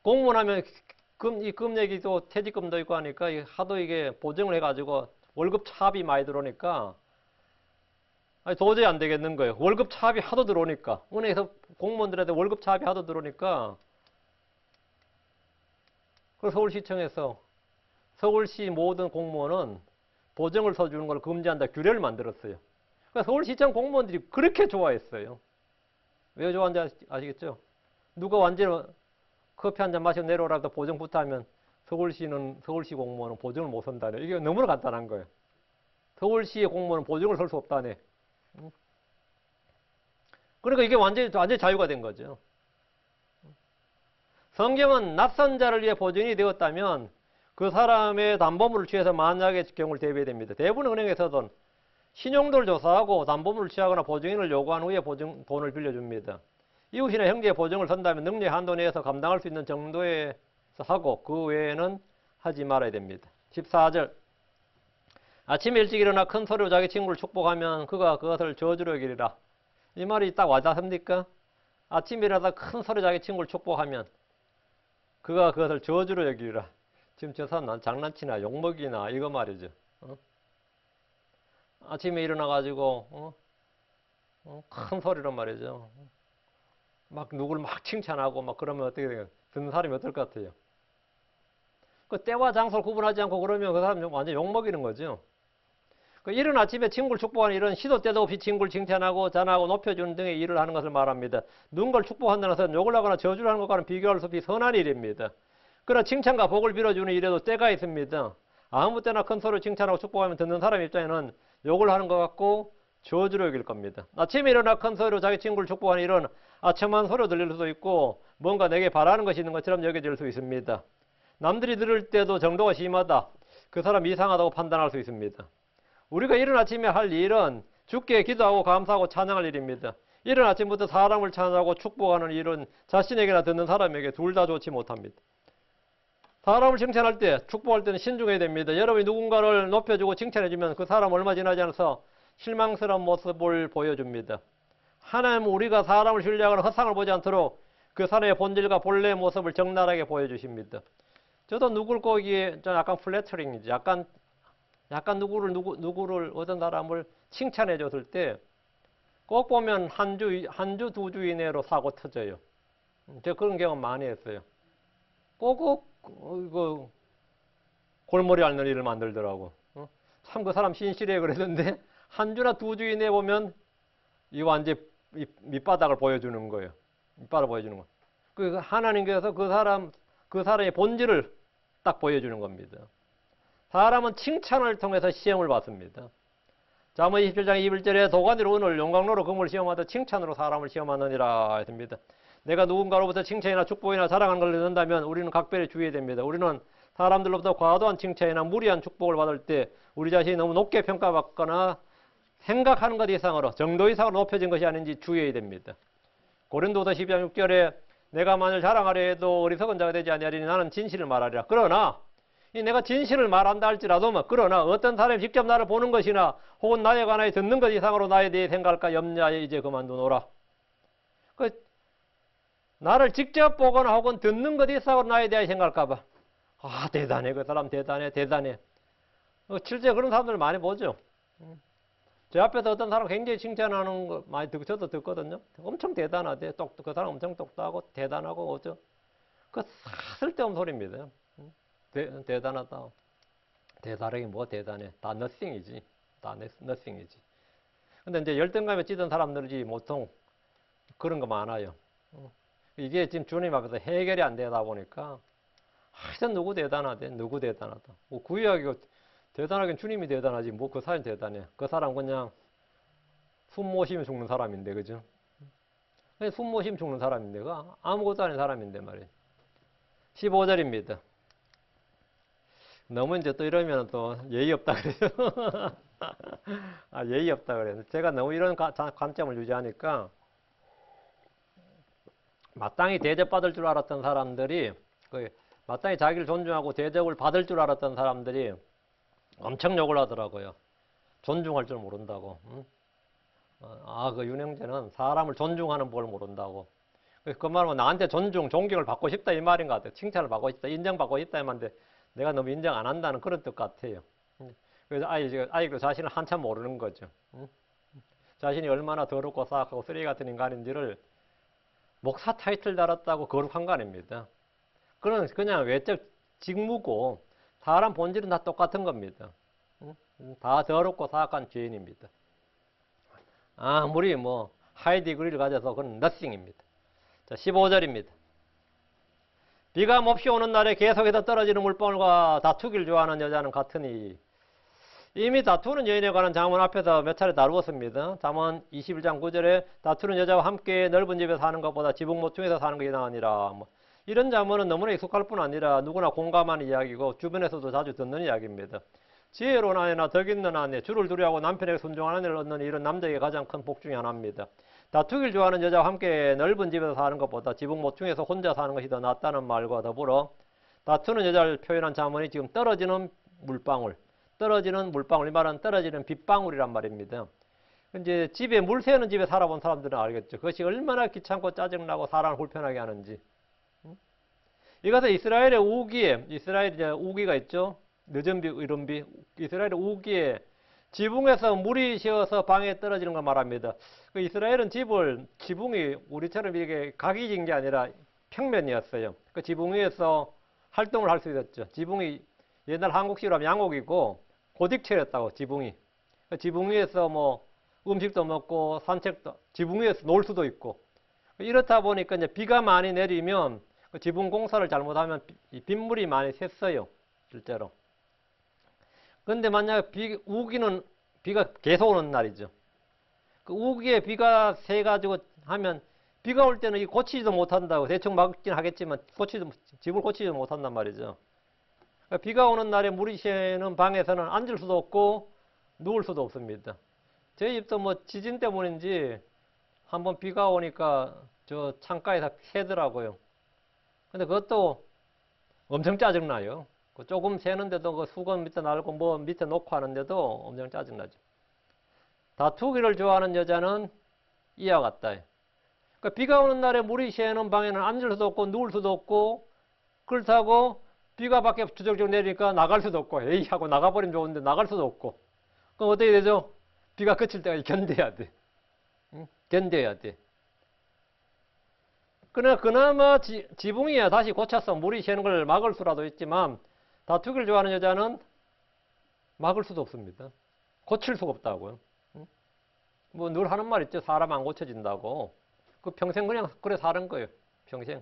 공무원 하면 이 금액이도 퇴직금도 있고 하니까 하도 이게 보증을 해가지고 월급 차압이 많이 들어오니까 도저히 안 되겠는 거예요. 월급 차압이 하도 들어오니까. 은행에서 공무원들한테 월급 차압이 하도 들어오니까. 그래서 서울시청에서 서울시 모든 공무원은 보증을 서주는 걸 금지한다 규례를 만들었어요. 그러니까 서울시청 공무원들이 그렇게 좋아했어요. 왜 좋아하는지 아시겠죠? 누가 완전히 커피 한 잔 마시고 내려오라도 보증부터 하면 서울시 공무원은 보증을 못 선다네. 이게 너무나 간단한 거예요. 서울시의 공무원은 보증을 설 수 없다네. 그러니까 이게 완전히 자유가 된 거죠. 성경은 낯선 자를 위해 보증이 되었다면 그 사람의 담보물을 취해서 만약의 경우를 대비해야 됩니다. 대부분 은행에서는 신용도를 조사하고 담보물을 취하거나 보증인을 요구한 후에 돈을 빌려줍니다. 이웃이나 형제의 보증을 선다면 능력의 한도 내에서 감당할 수 있는 정도에서 하고 그 외에는 하지 말아야 됩니다. 14절 아침에 일찍 일어나 큰 소리로 자기 친구를 축복하면 그가 그것을 저주로 여기리라. 이 말이 딱 와닿습니까? 아침에 일어나서 큰 소리로 자기 친구를 축복하면 그가 그것을 저주로 여기리라. 지금 저 사람 장난치나 욕먹이나 이거 말이죠. 아침에 일어나가지고 큰 소리로 말이죠. 막 누구를 막 칭찬하고 막 그러면 어떻게 돼요? 듣는 사람이 어떨 것 같아요? 그 때와 장소를 구분하지 않고 그러면 그 사람 완전 욕먹이는 거죠. 그 이른 아침에 친구를 축복하는 일은 시도 때도 없이 친구를 칭찬하고 잔하고 높여주는 등의 일을 하는 것을 말합니다. 누군가를 축복한다는 것은 욕을 하거나 저주를 하는 것과는 비교할 수 없이 선한 일입니다. 그러나 칭찬과 복을 빌어주는 일에도 때가 있습니다. 아무 때나 큰 소리로 칭찬하고 축복하면 듣는 사람 입장에는 욕을 하는 것 같고 저주로 여길 겁니다. 아침에 일어나 큰 소리로 자기 친구를 축복하는 일은 아첨한 소리로 들릴 수도 있고 뭔가 내게 바라는 것이 있는 것처럼 여겨질 수 있습니다. 남들이 들을 때도 정도가 심하다. 그 사람 이상하다고 판단할 수 있습니다. 우리가 이른 아침에 할 일은 주께 기도하고 감사하고 찬양할 일입니다. 이른 아침부터 사람을 찬양하고 축복하는 일은 자신에게나 듣는 사람에게 둘 다 좋지 못합니다. 사람을 칭찬할 때, 축복할 때는 신중해야 됩니다. 여러분이 누군가를 높여주고 칭찬해주면 그 사람 얼마 지나지 않아서 실망스러운 모습을 보여줍니다. 하나님은 우리가 사람을 신뢰하거나 허상을 보지 않도록 그 사람의 본질과 본래의 모습을 적나라하게 보여주십니다. 저도 누굴 거기에 좀 약간 플래터링이지. 약간 누구를 어떤 사람을 칭찬해 줬을 때 꼭 보면 한 주, 두 주 이내로 사고 터져요. 제가 그런 경험 많이 했어요. 꼭 이거 골머리 앓는 일을 만들더라고. 참 그 사람 신실해 그랬는데 한 주나 두 주 이내에 보면 이 완전 밑바닥을 보여주는 거예요. 밑바닥을 보여주는 거. 그 하나님께서 그 사람의 본질을 딱 보여주는 겁니다. 사람은 칭찬을 통해서 시험을 받습니다. 잠언 27장 21절에 도가니로 은을 용광로로 금을 시험하듯 칭찬으로 사람을 시험하느니라 했습니다. 내가 누군가로부터 칭찬이나 축복이나 자랑하는 걸 듣는다면 우리는 각별히 주의해야 됩니다. 우리는 사람들로부터 과도한 칭찬이나 무리한 축복을 받을 때 우리 자신이 너무 높게 평가받거나 생각하는 것 이상으로 정도 이상으로 높여진 것이 아닌지 주의해야 됩니다. 고린도서 12장 6절에 내가 만일 자랑하려 해도 어리석은 자가 되지 아니하리니 나는 진실을 말하리라. 그러나 내가 진실을 말한다 할지라도 그러나 어떤 사람이 직접 나를 보는 것이나 혹은 나에 관하여 듣는 것 이상으로 나에 대해 생각할까 염려하여 이제 그만두노라. 나를 직접 보거나 혹은 듣는 것 이상으로 나에 대해 생각할까 봐. 아, 대단해. 그 사람 대단해. 실제 그런 사람들 많이 보죠. 제 앞에서 어떤 사람 굉장히 칭찬하는 거 많이 듣고 저도 듣거든요. 엄청 대단하대. 그 사람 엄청 똑똑하고 대단하고 어쩌. 그 쓸데없는 소리입니다. 대단하다. 대단하게 뭐 대단해. 다 nothing이지. 다 nothing이지. 근데 이제 열등감에 찌든 사람들이 보통 그런 거 많아요. 이게 지금 주님 앞에서 해결이 안 되다 보니까 하여튼 누구 대단하대. 누구 대단하다. 뭐 구약이고 대단하긴 주님이 대단하지. 뭐 그 사람 대단해. 그 사람 그냥 숨 못 쉬면 죽는 사람인데, 그죠? 숨 못 쉬면 죽는 사람인데, 그 아무것도 아닌 사람인데 말이에요. 15절입니다. 너무 이제 또 이러면 또 예의 없다 그래요. 아, 예의 없다 그래요. 제가 너무 이런 관점을 유지하니까 마땅히 대접받을 줄 알았던 사람들이, 마땅히 자기를 존중하고 대접을 받을 줄 알았던 사람들이 엄청 욕을 하더라고요. 존중할 줄 모른다고. 그 윤영재는 사람을 존중하는 법을 모른다고. 그 말은 나한테 존경을 받고 싶다 이 말인 것 같아요. 칭찬을 받고 싶다, 인정받고 싶다 이 말인데 내가 너무 인정 안 한다는 그런 뜻 같아요. 그래서 아직도 자신을 한참 모르는 거죠. 자신이 얼마나 더럽고 사악하고 쓰레기 같은 인간인지를 목사 타이틀 달았다고 거룩한 거 아닙니다. 그건 그냥 외적 직무고 사람 본질은 다 똑같은 겁니다. 다 더럽고 사악한 죄인입니다. 아무리 뭐 하이 디그리를 가져서 그건 nothing입니다. 자, 15절입니다. 비가 몹시 오는 날에 계속해서 떨어지는 물방울과 다투기를 좋아하는 여자는 같으니. 이미 다투는 여인에 관한 잠언 앞에서 몇 차례 다루었습니다. 잠언 21장 9절에 다투는 여자와 함께 넓은 집에 사는 것보다 지붕 모퉁이에서 사는 것이 나으니라. 이런 잠언은 너무나 익숙할 뿐 아니라 누구나 공감하는 이야기고 주변에서도 자주 듣는 이야기입니다. 지혜로운 아내나 덕 있는 아내, 주를 두려워하고 남편에게 순종하는 아내를 얻는 이런 남자에게 가장 큰 복 중에 하나입니다. 다투기를 좋아하는 여자와 함께 넓은 집에서 사는 것보다 지붕 모퉁이에서 혼자 사는 것이 더 낫다는 말과 더불어 다투는 여자를 표현한 잠언이 지금 떨어지는 물방울, 이 말은 떨어지는 빗방울이란 말입니다. 이제 집에 물 새는 집에 살아본 사람들은 알겠죠. 그것이 얼마나 귀찮고 짜증나고 사람을 불편하게 하는지. 이것은 이스라엘의 우기가 있죠. 늦은 비, 이른 비. 이스라엘의 우기에 지붕에서 물이 새어서 방에 떨어지는 걸 말합니다. 그 이스라엘은 지붕이 우리처럼 이게 각이 진 게 아니라 평면이었어요. 그 지붕 위에서 활동을 할 수 있었죠. 지붕이 옛날 한국식으로 하면 양옥이고 고딕체였다고 지붕이. 그 지붕 위에서 뭐 음식도 먹고 산책도 지붕 위에서 놀 수도 있고. 이렇다 보니까 이제 비가 많이 내리면 그 지붕 공사를 잘못하면 빗물이 많이 샜어요. 실제로. 근데 만약에 우기는 비가 계속 오는 날이죠. 그 우기에 비가 새가지고 하면 비가 올 때는 고치지도 못한다고. 대충 막긴 하겠지만 집을 고치지도 못한단 말이죠. 그러니까 비가 오는 날에 물이 새는 방에서는 앉을 수도 없고 누울 수도 없습니다. 저희 집도 뭐 지진 때문인지 한번 비가 오니까 저 창가에서 새더라고요. 근데 그것도 엄청 짜증나요. 그 조금 새는데도 그 수건 밑에 날고 뭐 밑에 놓고 하는데도 엄청 짜증나죠. 다투기를 좋아하는 여자는 이와 같다. 그러니까 비가 오는 날에 물이 새는 방에는 앉을 수도 없고 누울 수도 없고, 그렇다고 비가 밖에 주적주적 내리니까 나갈 수도 없고, 에이 하고 나가버리면 좋은데 나갈 수도 없고. 그럼 어떻게 되죠? 비가 그칠 때까지 견뎌야 돼. 응? 견뎌야 돼. 그나마 지붕이야 다시 고쳐서 물이 새는 걸 막을 수라도 있지만, 다투기를 좋아하는 여자는 막을 수도 없습니다. 고칠 수가 없다고요. 뭐 늘 하는 말 있죠. 사람 안 고쳐진다고. 그 평생 그냥 그래 사는 거예요. 평생.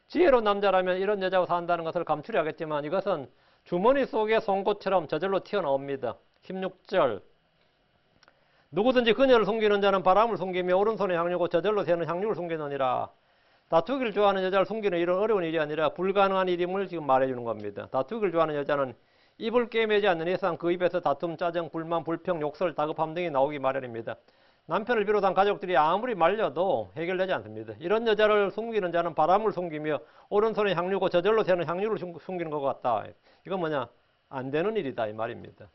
지혜로운 남자라면 이런 여자와 산다는 것을 감추려 하겠지만, 이것은 주머니 속의 송곳처럼 저절로 튀어나옵니다. 16절. 누구든지 그녀를 숨기는 자는 바람을 숨기며 오른손에 향유고 저절로 새는 향유를 숨기느니라. 다투기를 좋아하는 여자를 숨기는 일은 어려운 일이 아니라 불가능한 일임을 지금 말해주는 겁니다. 다투기를 좋아하는 여자는 입을 꿰매지 않는 이상 그 입에서 다툼, 짜증, 불만, 불평, 욕설, 다급함 등이 나오기 마련입니다. 남편을 비롯한 가족들이 아무리 말려도 해결되지 않습니다. 이런 여자를 숨기는 자는 바람을 숨기며 오른손에 향유고 저절로 새는 향유를 숨기는 것 같다. 이건 뭐냐? 안 되는 일이다 이 말입니다.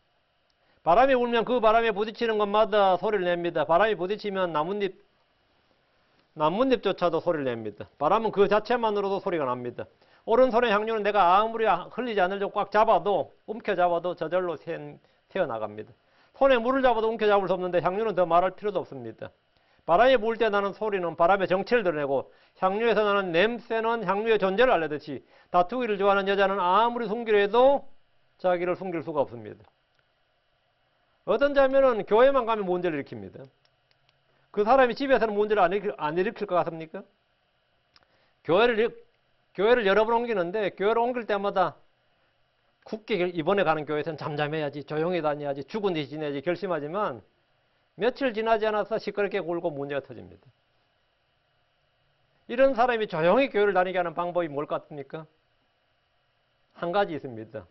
바람이 불면 그 바람에 부딪히는 것마다 소리를 냅니다. 바람이 부딪히면 나뭇잎조차도 소리를 냅니다. 바람은 그 자체만으로도 소리가 납니다. 오른손의 향유는 내가 아무리 흘리지 않으려고 꽉 잡아도, 움켜잡아도 저절로 새어나갑니다. 손에 물을 잡아도 움켜잡을 수 없는데 향유는 더 말할 필요도 없습니다. 바람이 불 때 나는 소리는 바람의 정체를 드러내고, 향유에서 나는 냄새는 향유의 존재를 알려듯이 다투기를 좋아하는 여자는 아무리 숨기려 해도 자기를 숨길 수가 없습니다. 어떤 자면은 교회만 가면 문제를 일으킵니다. 그 사람이 집에서는 문제를 안 일으킬 것 같습니까? 교회를 여러 번 옮기는데, 교회를 옮길 때마다 굳게 이번에 가는 교회에서는 잠잠해야지, 조용히 다녀야지, 죽은 듯이 지내야지 결심하지만 며칠 지나지 않아서 시끄럽게 굴고 문제가 터집니다. 이런 사람이 조용히 교회를 다니게 하는 방법이 뭘 같습니까? 한 가지 있습니다.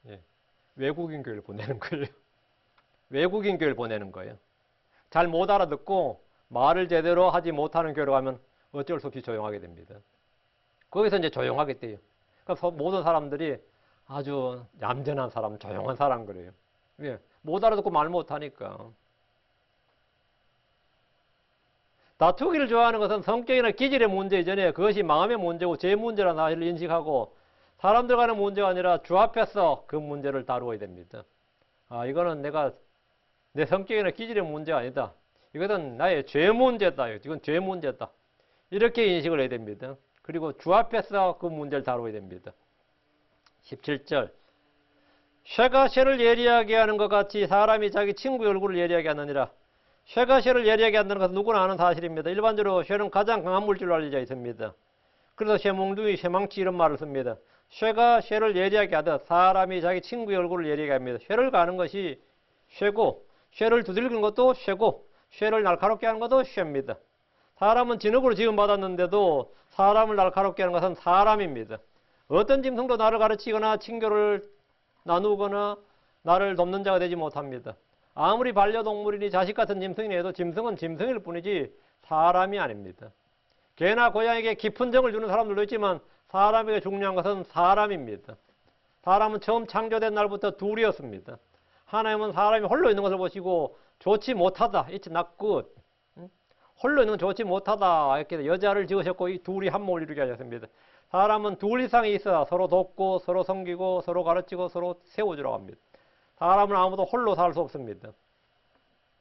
예. 외국인 교회를 보내는 거예요. 외국인 교회를 보내는 거예요. 잘 못 알아듣고 말을 제대로 하지 못하는 교회로 가면 어쩔 수 없이 조용하게 됩니다. 거기서 이제 조용하게 돼요. 그러니까 모든 사람들이 아주 얌전한 사람, 조용한 사람 그래요. 왜? 못 알아듣고 말 못하니까. 다투기를 좋아하는 것은 성격이나 기질의 문제 이전에 그것이 마음의 문제고 제 문제라는 사실을 인식하고 사람들 간의 문제가 아니라 주 앞에서 그 문제를 다루어야 됩니다. 아, 이거는 내 성격이나 기질의 문제가 아니다. 이것은 나의 죄 문제다. 이건 죄 문제다. 이렇게 인식을 해야 됩니다. 그리고 주 앞에서 그 문제를 다루어야 됩니다. 17절. 쇠가 쇠를 예리하게 하는 것 같이 사람이 자기 친구의 얼굴을 예리하게 하느니라. 쇠가 쇠를 예리하게 한다는 것은 누구나 아는 사실입니다. 일반적으로 쇠는 가장 강한 물질로 알려져 있습니다. 그래서 쇠몽둥이, 쇠망치 이런 말을 씁니다. 쇠가 쇠를 예리하게 하듯 사람이 자기 친구의 얼굴을 예리하게 합니다. 쇠를 가는 것이 쇠고, 쇠를 두들기는 것도 쇠고, 쇠를 날카롭게 하는 것도 쇠입니다. 사람은 진흙으로 지음받았는데도 사람을 날카롭게 하는 것은 사람입니다. 어떤 짐승도 나를 가르치거나 친교를 나누거나 나를 돕는 자가 되지 못합니다. 아무리 반려동물이니 자식 같은 짐승이니 해도 짐승은 짐승일 뿐이지 사람이 아닙니다. 개나 고양이에게 깊은 정을 주는 사람들도 있지만 사람에게 중요한 것은 사람입니다. 사람은 처음 창조된 날부터 둘이었습니다. 하나님은 사람이 홀로 있는 것을 보시고 좋지 못하다. It's not good. 홀로 있는 건 좋지 못하다. 이렇게 여자를 지으셨고 이 둘이 한 몸을 이루게 하셨습니다. 사람은 둘 이상이 있어야 서로 돕고 서로 섬기고 서로 가르치고 서로 세워주라고 합니다. 사람은 아무도 홀로 살 수 없습니다.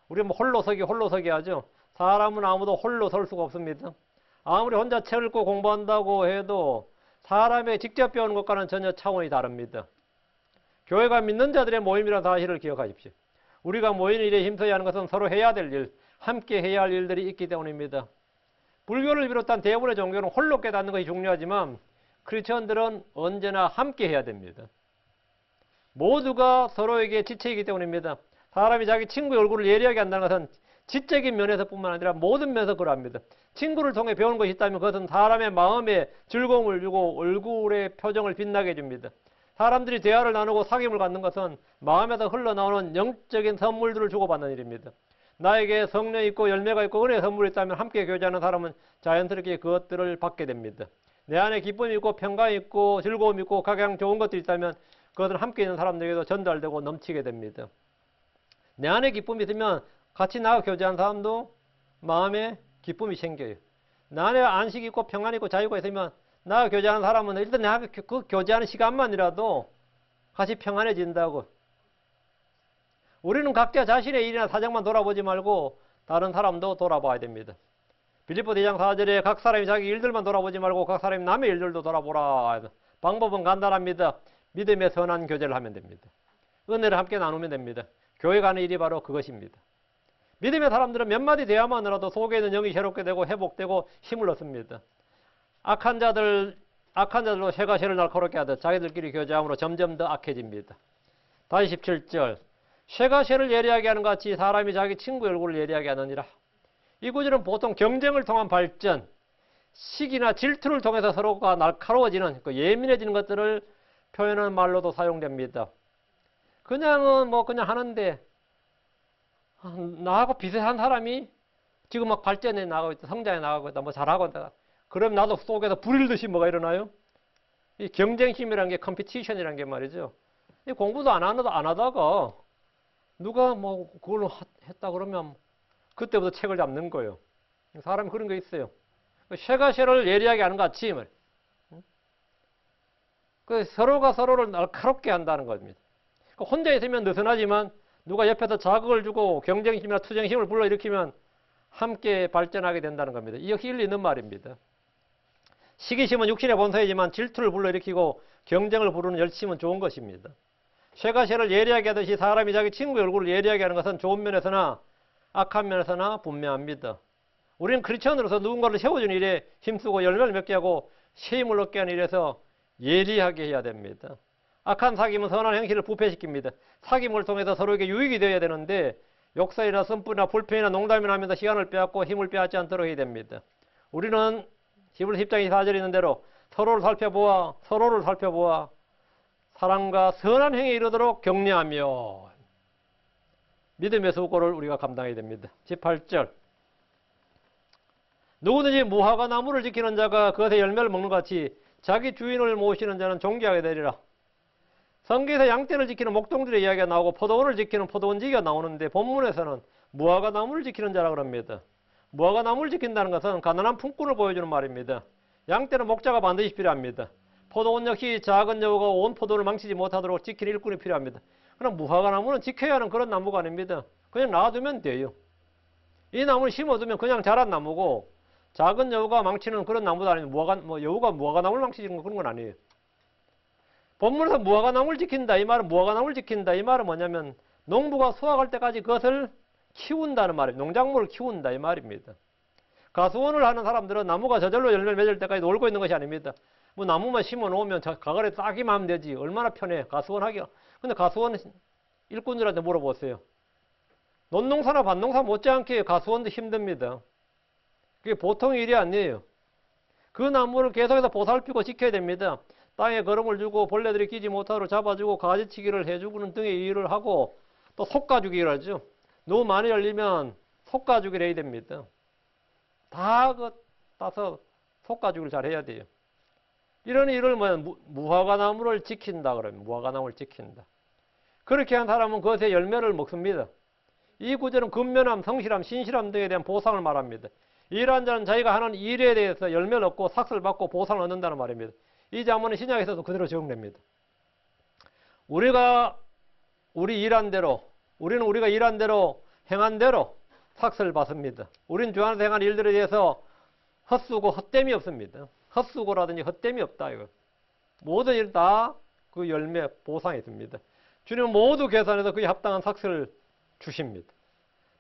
우리 뭐 홀로 서기 하죠. 사람은 아무도 홀로 설 수가 없습니다. 아무리 혼자 책을 읽고 공부한다고 해도 사람에게 직접 배우는 것과는 전혀 차원이 다릅니다. 교회가 믿는 자들의 모임이라는 사실을 기억하십시오. 우리가 모이는 일에 힘써야 하는 것은 서로 해야 될 일, 함께 해야 할 일들이 있기 때문입니다. 불교를 비롯한 대부분의 종교는 홀로 깨닫는 것이 중요하지만 크리스천들은 언제나 함께 해야 됩니다. 모두가 서로에게 지체이기 때문입니다. 사람이 자기 친구의 얼굴을 예리하게 한다는 것은 지적인 면에서뿐만 아니라 모든 면에서 그러합니다. 친구를 통해 배우는 것이 있다면 그것은 사람의 마음에 즐거움을 주고 얼굴의 표정을 빛나게 해줍니다. 사람들이 대화를 나누고 사귐을 갖는 것은 마음에서 흘러나오는 영적인 선물들을 주고받는 일입니다. 나에게 성령이 있고 열매가 있고 은혜의 선물이 있다면 함께 교제하는 사람은 자연스럽게 그것들을 받게 됩니다. 내 안에 기쁨이 있고 평강이 있고 즐거움이 있고 각양 좋은 것들이 있다면 그것은 함께 있는 사람들에게도 전달되고 넘치게 됩니다. 내 안에 기쁨이 있으면 같이 나가 교제하는 사람도 마음에 기쁨이 생겨요. 내 안에 안식이 있고 평안이 있고 자유가 있으면 나가 교제하는 사람은 일단 내가 그 교제하는 시간만이라도 같이 평안해진다고. 우리는 각자 자신의 일이나 사정만 돌아보지 말고 다른 사람도 돌아봐야 됩니다. 빌립보 2장 4절에 각 사람이 자기 일들만 돌아보지 말고 각 사람이 남의 일들도 돌아보라. 방법은 간단합니다. 믿음의 선한 교제를 하면 됩니다. 은혜를 함께 나누면 됩니다. 교회 가는 일이 바로 그것입니다. 믿음의 사람들은 몇 마디 대화만으로도 속에 있는 영이 새롭게 되고 회복되고 힘을 얻습니다. 악한 자들로 쇠가 쇠를 날카롭게 하듯 자기들끼리 교제함으로 점점 더 악해집니다. 다시 17절. 쇠가 쇠를 예리하게 하는 것 같이 사람이 자기 친구 얼굴을 예리하게 하느니라. 이 구절은 보통 경쟁을 통한 발전, 시기나 질투를 통해서 서로가 날카로워지는, 예민해지는 것들을 표현하는 말로도 사용됩니다. 그냥 하는데, 나하고 비슷한 사람이 지금 막 발전해 나가고 있다, 성장해 나가고 있다, 잘하고 있다. 그럼 나도 속에서 불일듯이 뭐가 일어나요? 이 경쟁심이라는 게 컴피티션이라는 게 말이죠. 이 공부도 안 하다가 누가 그걸 했다 그러면 그때부터 책을 잡는 거예요. 사람이 그런 게 있어요. 쇠가 쇠를 예리하게 하는 것 같이 서로가 서로를 날카롭게 한다는 겁니다. 혼자 있으면 느슨하지만 누가 옆에서 자극을 주고 경쟁심이나 투쟁심을 불러일으키면 함께 발전하게 된다는 겁니다. 이 역시 일리 있는 말입니다. 시기심은 육신의 본성이지만 질투를 불러일으키고 경쟁을 부르는 열심은 좋은 것입니다. 쇠가 쇠를 예리하게 하듯이 사람이 자기 친구의 얼굴을 예리하게 하는 것은 좋은 면에서나 악한 면에서나 분명합니다. 우리는 크리스천으로서 누군가를 세워주는 일에 힘쓰고 열매를 맺게 하고 쉐임을 얻게 하는 일에서 예리하게 해야 됩니다. 악한 사귐은 선한 행실을 부패시킵니다. 사귐을 통해서 서로에게 유익이 되어야 되는데 욕설이나 쓴뿌리나 불평이나 농담이나 하면서 시간을 빼앗고 힘을 빼앗지 않도록 해야 됩니다. 우리는 히브리서 10장 24절에 있는 대로 서로를 살펴보아 사랑과 선한 행위에 이르도록 격려하며 믿음의 수고를 우리가 감당해야 됩니다. 18절. 누구든지 무화과 나무를 지키는 자가 그것의 열매를 먹는 것 같이 자기 주인을 모시는 자는 존귀하게 되리라. 성경에서 양떼를 지키는 목동들의 이야기가 나오고 포도원을 지키는 포도원지기가 나오는데 본문에서는 무화과 나무를 지키는 자라고 합니다. 무화과 나무를 지킨다는 것은 가난한 품꾼을 보여주는 말입니다. 양떼는 목자가 반드시 필요합니다. 포도원 역시 작은 여우가 온 포도를 망치지 못하도록 지키는 일꾼이 필요합니다. 그럼 무화과 나무는 지켜야 하는 그런 나무가 아닙니다. 그냥 놔두면 돼요. 이 나무를 심어두면 그냥 자란 나무고 작은 여우가 망치는 그런 나무도 아닙니다. 여우가 무화과 나무를 망치는 그런 건 아니에요. 본문에서 무화과 나무를 지킨다. 이 말은 무화과 나무를 지킨다. 이 말은 뭐냐면 농부가 수확할 때까지 그것을 키운다는 말입니다. 농작물을 키운다 이 말입니다. 가수원을 하는 사람들은 나무가 저절로 열매를 맺을 때까지 놀고 있는 것이 아닙니다. 나무만 심어 놓으면 가을에 따기만 하면 되지. 얼마나 편해. 가수원 하기가. 근데 가수원 일꾼들한테 물어보세요. 논농사나 밭농사 못지않게 가수원도 힘듭니다. 그게 보통 일이 아니에요. 그 나무를 계속해서 보살피고 지켜야 됩니다. 땅에 거름을 주고 벌레들이 끼지 못하도록 잡아주고 가지치기를 해주고는 등의 일을 하고 또 솎아주기를 하죠. 너무 많이 열리면 솎아주기를 해야 됩니다. 다 따서 솎아주기를 잘 해야 돼요. 이런 일을 무화과 나무를 지킨다 그러면 무화과 나무를 지킨다. 그렇게 한 사람은 그것의 열매를 먹습니다. 이 구절은 근면함, 성실함, 신실함 등에 대한 보상을 말합니다. 일한 자는 자기가 하는 일에 대해서 열매를 얻고 삭슬 받고 보상을 얻는다는 말입니다. 이 자문은 신약에서도 그대로 적용됩니다. 우리는 우리가 일한 대로 행한 대로 삭슬 받습니다. 우리는 주 안에서 행한 일들에 대해서 헛수고 헛됨이 없습니다. 헛수고라든지 헛됨이 없다 이거. 모든 일 다 그 열매 보상이 있습니다. 주님은 모두 계산해서 그에 합당한 삭슬을 주십니다.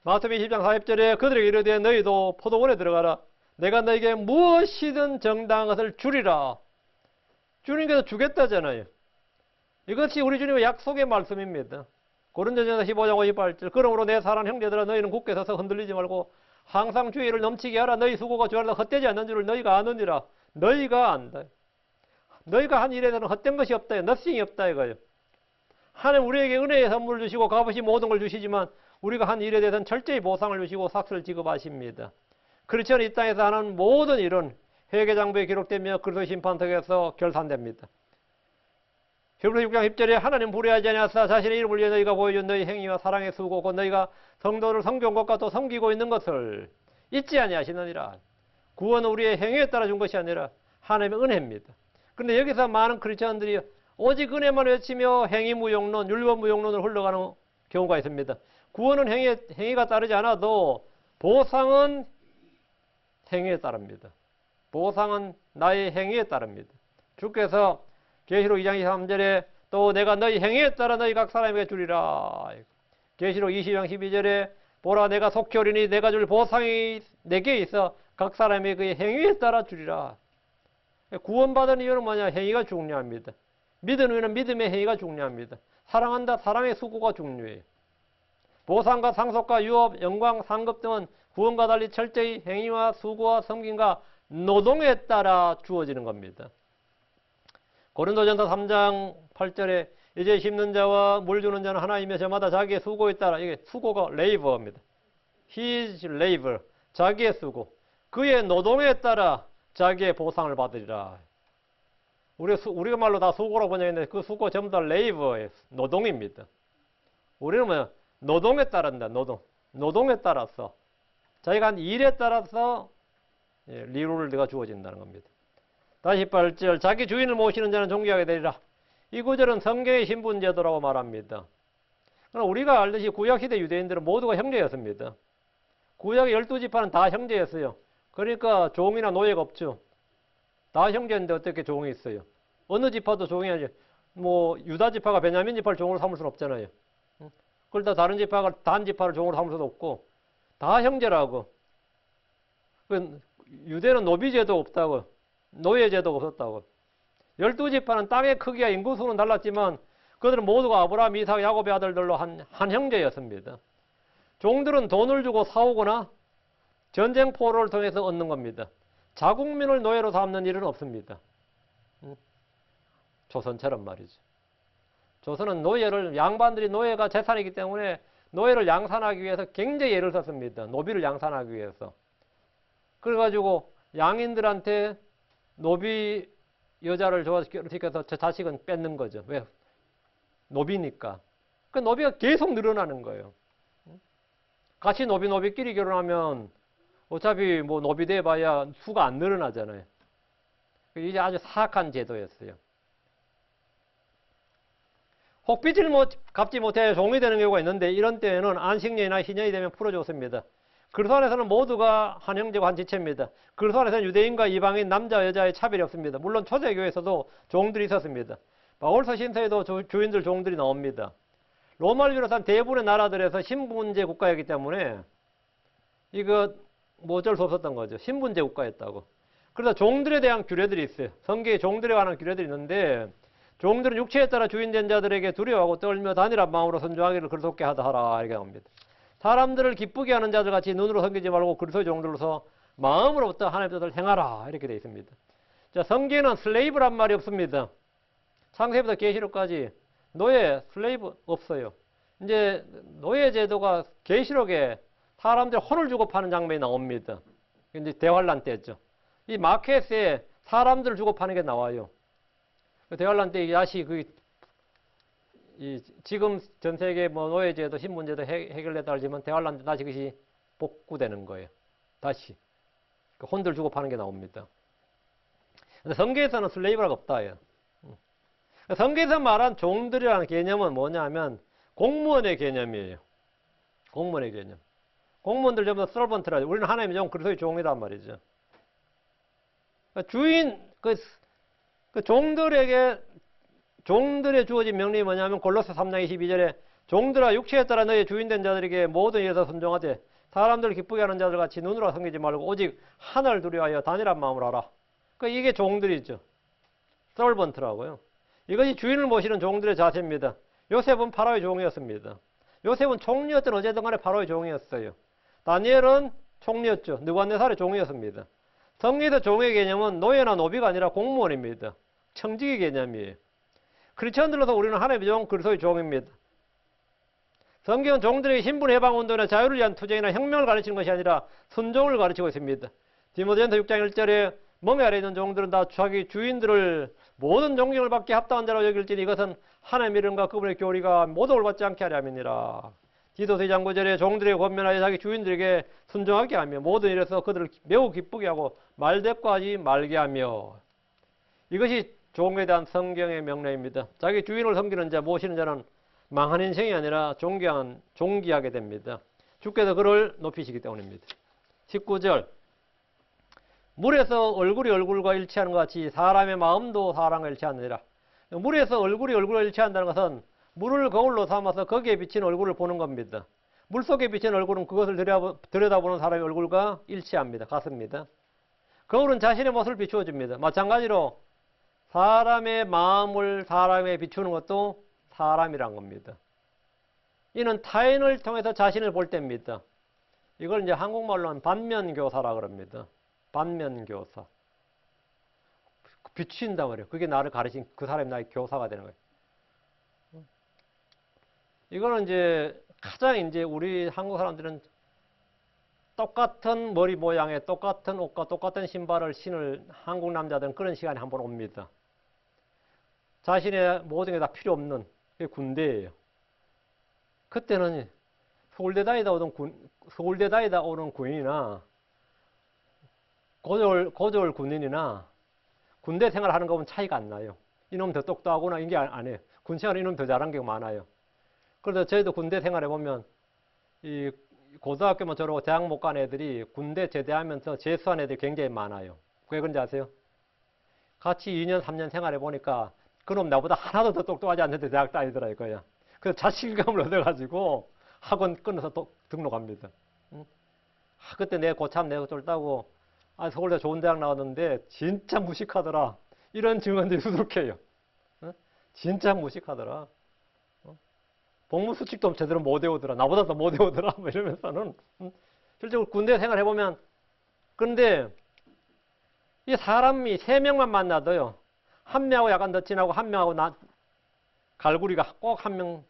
마태복음 10장 40절에 그들에게 이르되 너희도 포도원에 들어가라. 내가 너에게 무엇이든 정당한 것을 주리라. 주님께서 주겠다잖아요. 이것이 우리 주님의 약속의 말씀입니다. 고린도전서 15장 58절 그러므로 내 사랑하는 형제들아 너희는 굳게 서서 흔들리지 말고 항상 주의 일을 넘치게 하라. 너희 수고가 주 안에서 헛되지 않는 줄을 너희가 아느니라. 너희가 안다. 너희가 한 일에 대해서는 헛된 것이 없다. nothing이 없다 이거예요. 하나님 우리에게 은혜의 선물을 주시고 값없이 모든 걸 주시지만 우리가 한 일에 대해서는 철저히 보상을 주시고 삭슬을 지급하십니다. 크리스천이 이 땅에서 하는 모든 일은 회계장부에 기록되며 그리스도의 심판석에서 결산됩니다. 히브리서 6장 10절에 하나님 불의하지 아니하사 자신의 이름을 위해 너희가 보여준 너희 행위와 사랑의 수고 곧 너희가 성도를 섬겨온 것과 또 섬기고 있는 것을 잊지 아니하시느니라. 구원은 우리의 행위에 따라 준 것이 아니라 하나님의 은혜입니다. 그런데 여기서 많은 크리스천들이 오직 은혜만 외치며 행위무용론, 율법무용론을 흘러가는 경우가 있습니다. 구원은 행위가 따르지 않아도 보상은 행위에 따릅니다. 보상은 나의 행위에 따릅니다. 주께서 계시록 2장 23절에 또 내가 너희 행위에 따라 너희 각 사람에게 주리라. 계시록 20장 12절에 보라 내가 속히 오리니 내가 줄 보상이 내게 있어 각 사람의 그의 행위에 따라 주리라. 구원받은 이유는 뭐냐? 행위가 중요합니다. 믿는 이유는 믿음의 행위가 중요합니다. 사랑한다. 사랑의 수고가 중요해요. 보상과 상속과 유업, 영광, 상급 등은 구원과 달리 철저히 행위와 수고와 섬김과 노동에 따라 주어지는 겁니다. 고린도전서 3장 8절에 이제 심는 자와 물 주는 자는 하나이며 저마다 자기의 수고에 따라, 이게 수고가 labor입니다. His labor, 자기의 수고, 그의 노동에 따라 자기의 보상을 받으리라. 우리가 말로 다 수고라고 번역했는데 그 수고 전부 다 labor의 노동입니다. 우리는 뭐야? 노동에 따른다. 노동에 따라서 자기가 한 일에 따라서 리롤드가 주어진다는 겁니다. 다시 8절 자기 주인을 모시는 자는 존귀하게 되리라. 이 구절은 성경의 신분제도라고 말합니다. 그러나 우리가 알듯이 구약시대 유대인들은 모두가 형제였습니다. 구약의 12지파는 다 형제였어요. 그러니까 종이나 노예가 없죠. 다 형제인데 어떻게 종이 있어요? 어느 지파도 종이 아니죠. 뭐 유다 지파가 베냐민 지파를 종으로 삼을 수는 없잖아요. 그러다 다른 지파가 단 지파를 종으로 삼을 수도 없고 다 형제라고. 유대는 노비제도 없다고. 노예제도가 없었다고. 12지파는 땅의 크기와 인구수는 달랐지만 그들은 모두가 아브라함, 이삭, 야곱의 아들들로 한 형제였습니다. 종들은 돈을 주고 사오거나 전쟁 포로를 통해서 얻는 겁니다. 자국민을 노예로 삼는 일은 없습니다. 조선처럼 말이죠. 조선은 양반들이 노예가 재산이기 때문에 노예를 양산하기 위해서 굉장히 애를 썼습니다. 노비를 양산하기 위해서. 그래가지고 양인들한테 노비 여자를 시켜서 저 자식은 뺏는 거죠. 왜? 노비니까. 그 노비가 계속 늘어나는 거예요. 같이 노비끼리 결혼하면 어차피 뭐 노비 돼봐야 수가 안 늘어나잖아요. 이게 아주 사악한 제도였어요. 혹빚을 갚지 못해 종이 되는 경우가 있는데 이런 때에는 안식년이나 희년이 되면 풀어줬습니다. 그리스도 안에서는 모두가 한 형제고 한 지체입니다. 그리스도 안에서는 유대인과 이방인, 남자, 여자의 차별이 없습니다. 물론 초대교회에서도 종들이 있었습니다. 바울서 신서에도 주인들 종들이 나옵니다. 로마를 비롯한 대부분의 나라들에서 신분제 국가였기 때문에 이거 뭐 어쩔 수 없었던 거죠. 신분제 국가였다고. 그래서 종들에 대한 규례들이 있어요. 성경에 종들에 관한 규례들이 있는데 종들은 육체에 따라 주인된 자들에게 두려워하고 떨며 단일한 마음으로 선조하기를 그리스도께 하라 이렇게 합니다. 사람들을 기쁘게 하는 자들 같이 눈으로 섬기지 말고 그리스도의 종들로서 마음으로부터 하나님의 뜻을 행하라 이렇게 되어 있습니다. 자, 성경에는 슬레이브란 말이 없습니다. 창세기부터 계시록까지 노예, 슬레이브 없어요. 이제 노예 제도가 계시록에 사람들 혼을 주고 파는 장면이 나옵니다. 이제 대환란 때죠. 이 마켓에 사람들을 주고 파는 게 나와요. 대환란 때 다시 지금 전 세계 뭐 노예제도, 신분제도 해결됐다 하지만 대환란 때 다시 그것이 복구되는 거예요. 다시 혼들 주고 파는 게 나옵니다. 근데 성경에서는 슬레이브라고 없다예요. 성경에서 말한 종들이라는 개념은 뭐냐면 공무원의 개념이에요. 공무원의 개념. 공무원들 전부 다 서번트라죠. 우리는 하나님의 종, 그리스도의 종이란 말이죠. 주인, 종들의 주어진 명령이 뭐냐면 골로새 3장 22절에 종들아 육체에 따라 너희 주인된 자들에게 모든 일에서 순종하되 사람들을 기쁘게 하는 자들 같이 눈으로 섬기지 말고 오직 하나를 두려워하여 단일한 마음으로 하라. 이게 종들이죠. 서번트라고요. 이것이 주인을 모시는 종들의 자세입니다. 요셉은 파라오의 종이었습니다. 요셉은 총리였든 어쨌든 간에 파라오의 종이었어요. 다니엘은 총리였죠. 느부갓네살의 종이었습니다. 성경에서 종의 개념은 노예나 노비가 아니라 공무원입니다. 청직의 개념이에요. 크리스천들로서 우리는 하나님의 종, 그리스도의 종입니다. 성경은 종들에게 신분 해방 운동이나 자유를 위한 투쟁이나 혁명을 가르치는 것이 아니라 순종을 가르치고 있습니다. 디모데전서 6장 1절에 몸에 아래 있는 종들은 다 자기 주인들을 모든 존경을 받게 합당한 자로 여길지니 이것은 하나님의 이름과 그분의 교리가 모독을 받지 않게 하려 함이니라. 디도서 2장 9절에 종들에게 권면하여 자기 주인들에게 순종하게 하며 모든 일에서 그들을 매우 기쁘게 하고 말대꾸하지 말게 하며. 이것이 종에 대한 성경의 명령입니다. 자기 주인을 섬기는 자, 모시는 자는 망한 인생이 아니라 존귀하게 됩니다. 주께서 그를 높이시기 때문입니다. 19절 물에서 얼굴이 얼굴과 일치하는 것 같이 사람의 마음도 사람과 일치하느니라. 물에서 얼굴이 얼굴과 일치한다는 것은 물을 거울로 삼아서 거기에 비친 얼굴을 보는 겁니다. 물속에 비친 얼굴은 그것을 들여다보는 사람의 얼굴과 일치합니다. 같습니다. 거울은 자신의 모습을 비추어 줍니다. 마찬가지로 사람의 마음을 사람에 비추는 것도 사람이란 겁니다. 이는 타인을 통해서 자신을 볼 때입니다. 이걸 이제 한국말로는 반면교사라 그럽니다. 반면교사. 비춘다 말이에요. 그게 나를 가르친 그 사람이 나의 교사가 되는 거예요. 이거는 이제 가장 이제 우리 한국 사람들은 똑같은 머리 모양에 똑같은 옷과 똑같은 신발을 신을 한국 남자들은 그런 시간이 한번 옵니다. 자신의 모든 게 다 필요 없는 그게 군대예요. 그때는 서울대 다니다 오는 군인이나 고졸 군인이나 군대 생활하는 거 보면 차이가 안 나요. 이놈 더 똑똑하구나 이게 안 해요. 군 생활 이놈 더 잘한 게 많아요. 그래서 저희도 군대 생활해 보면 이 고등학교만 졸업하고 대학 못 간 애들이 군대 제대하면서 재수한 애들이 굉장히 많아요. 왜 그런지 아세요? 같이 2년, 3년 생활해 보니까 그놈 나보다 하나도 더 똑똑하지 않는데 대학 다니더라 이거야. 그래서 자신감을 얻어가지고 학원 끊어서 또 등록합니다. 그때 내 고참 내가 쫄다고 서울대 좋은 대학 나왔는데 진짜 무식하더라. 이런 증언들이 수두룩해요. 진짜 무식하더라. 복무 수칙도 제대로 못 외우더라. 나보다 더 못 외우더라. 뭐 이러면서는 실제로 군대 생활해보면 그런데 이 사람이 3명만 만나도요. 한 명하고 약간 더 친하고 한 명하고 갈구리가 꼭 한 명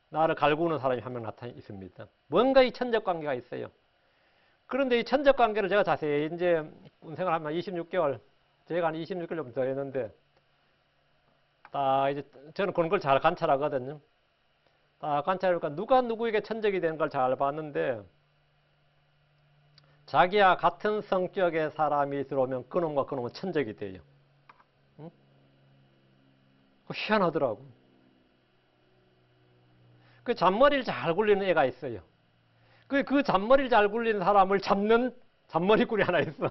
나를 갈구는 사람이 한 명 나타나 있습니다. 뭔가 이 천적 관계가 있어요. 그런데 이 천적 관계를 제가 자세히 이제 군 생활하면 26개월, 제가 한 26개월 정도 더 했는데 딱 이제 저는 그런 걸 잘 관찰하거든요. 딱 관찰해보니까 누가 누구에게 천적이 되는 걸 잘 봤는데 자기와 같은 성격의 사람이 들어오면 그놈과 그놈은 천적이 돼요. 응? 희한하더라고. 그 잔머리를 잘 굴리는 애가 있어요. 그 잔머리를 잘 굴리는 사람을 잡는 잔머리꾼이 하나 있어.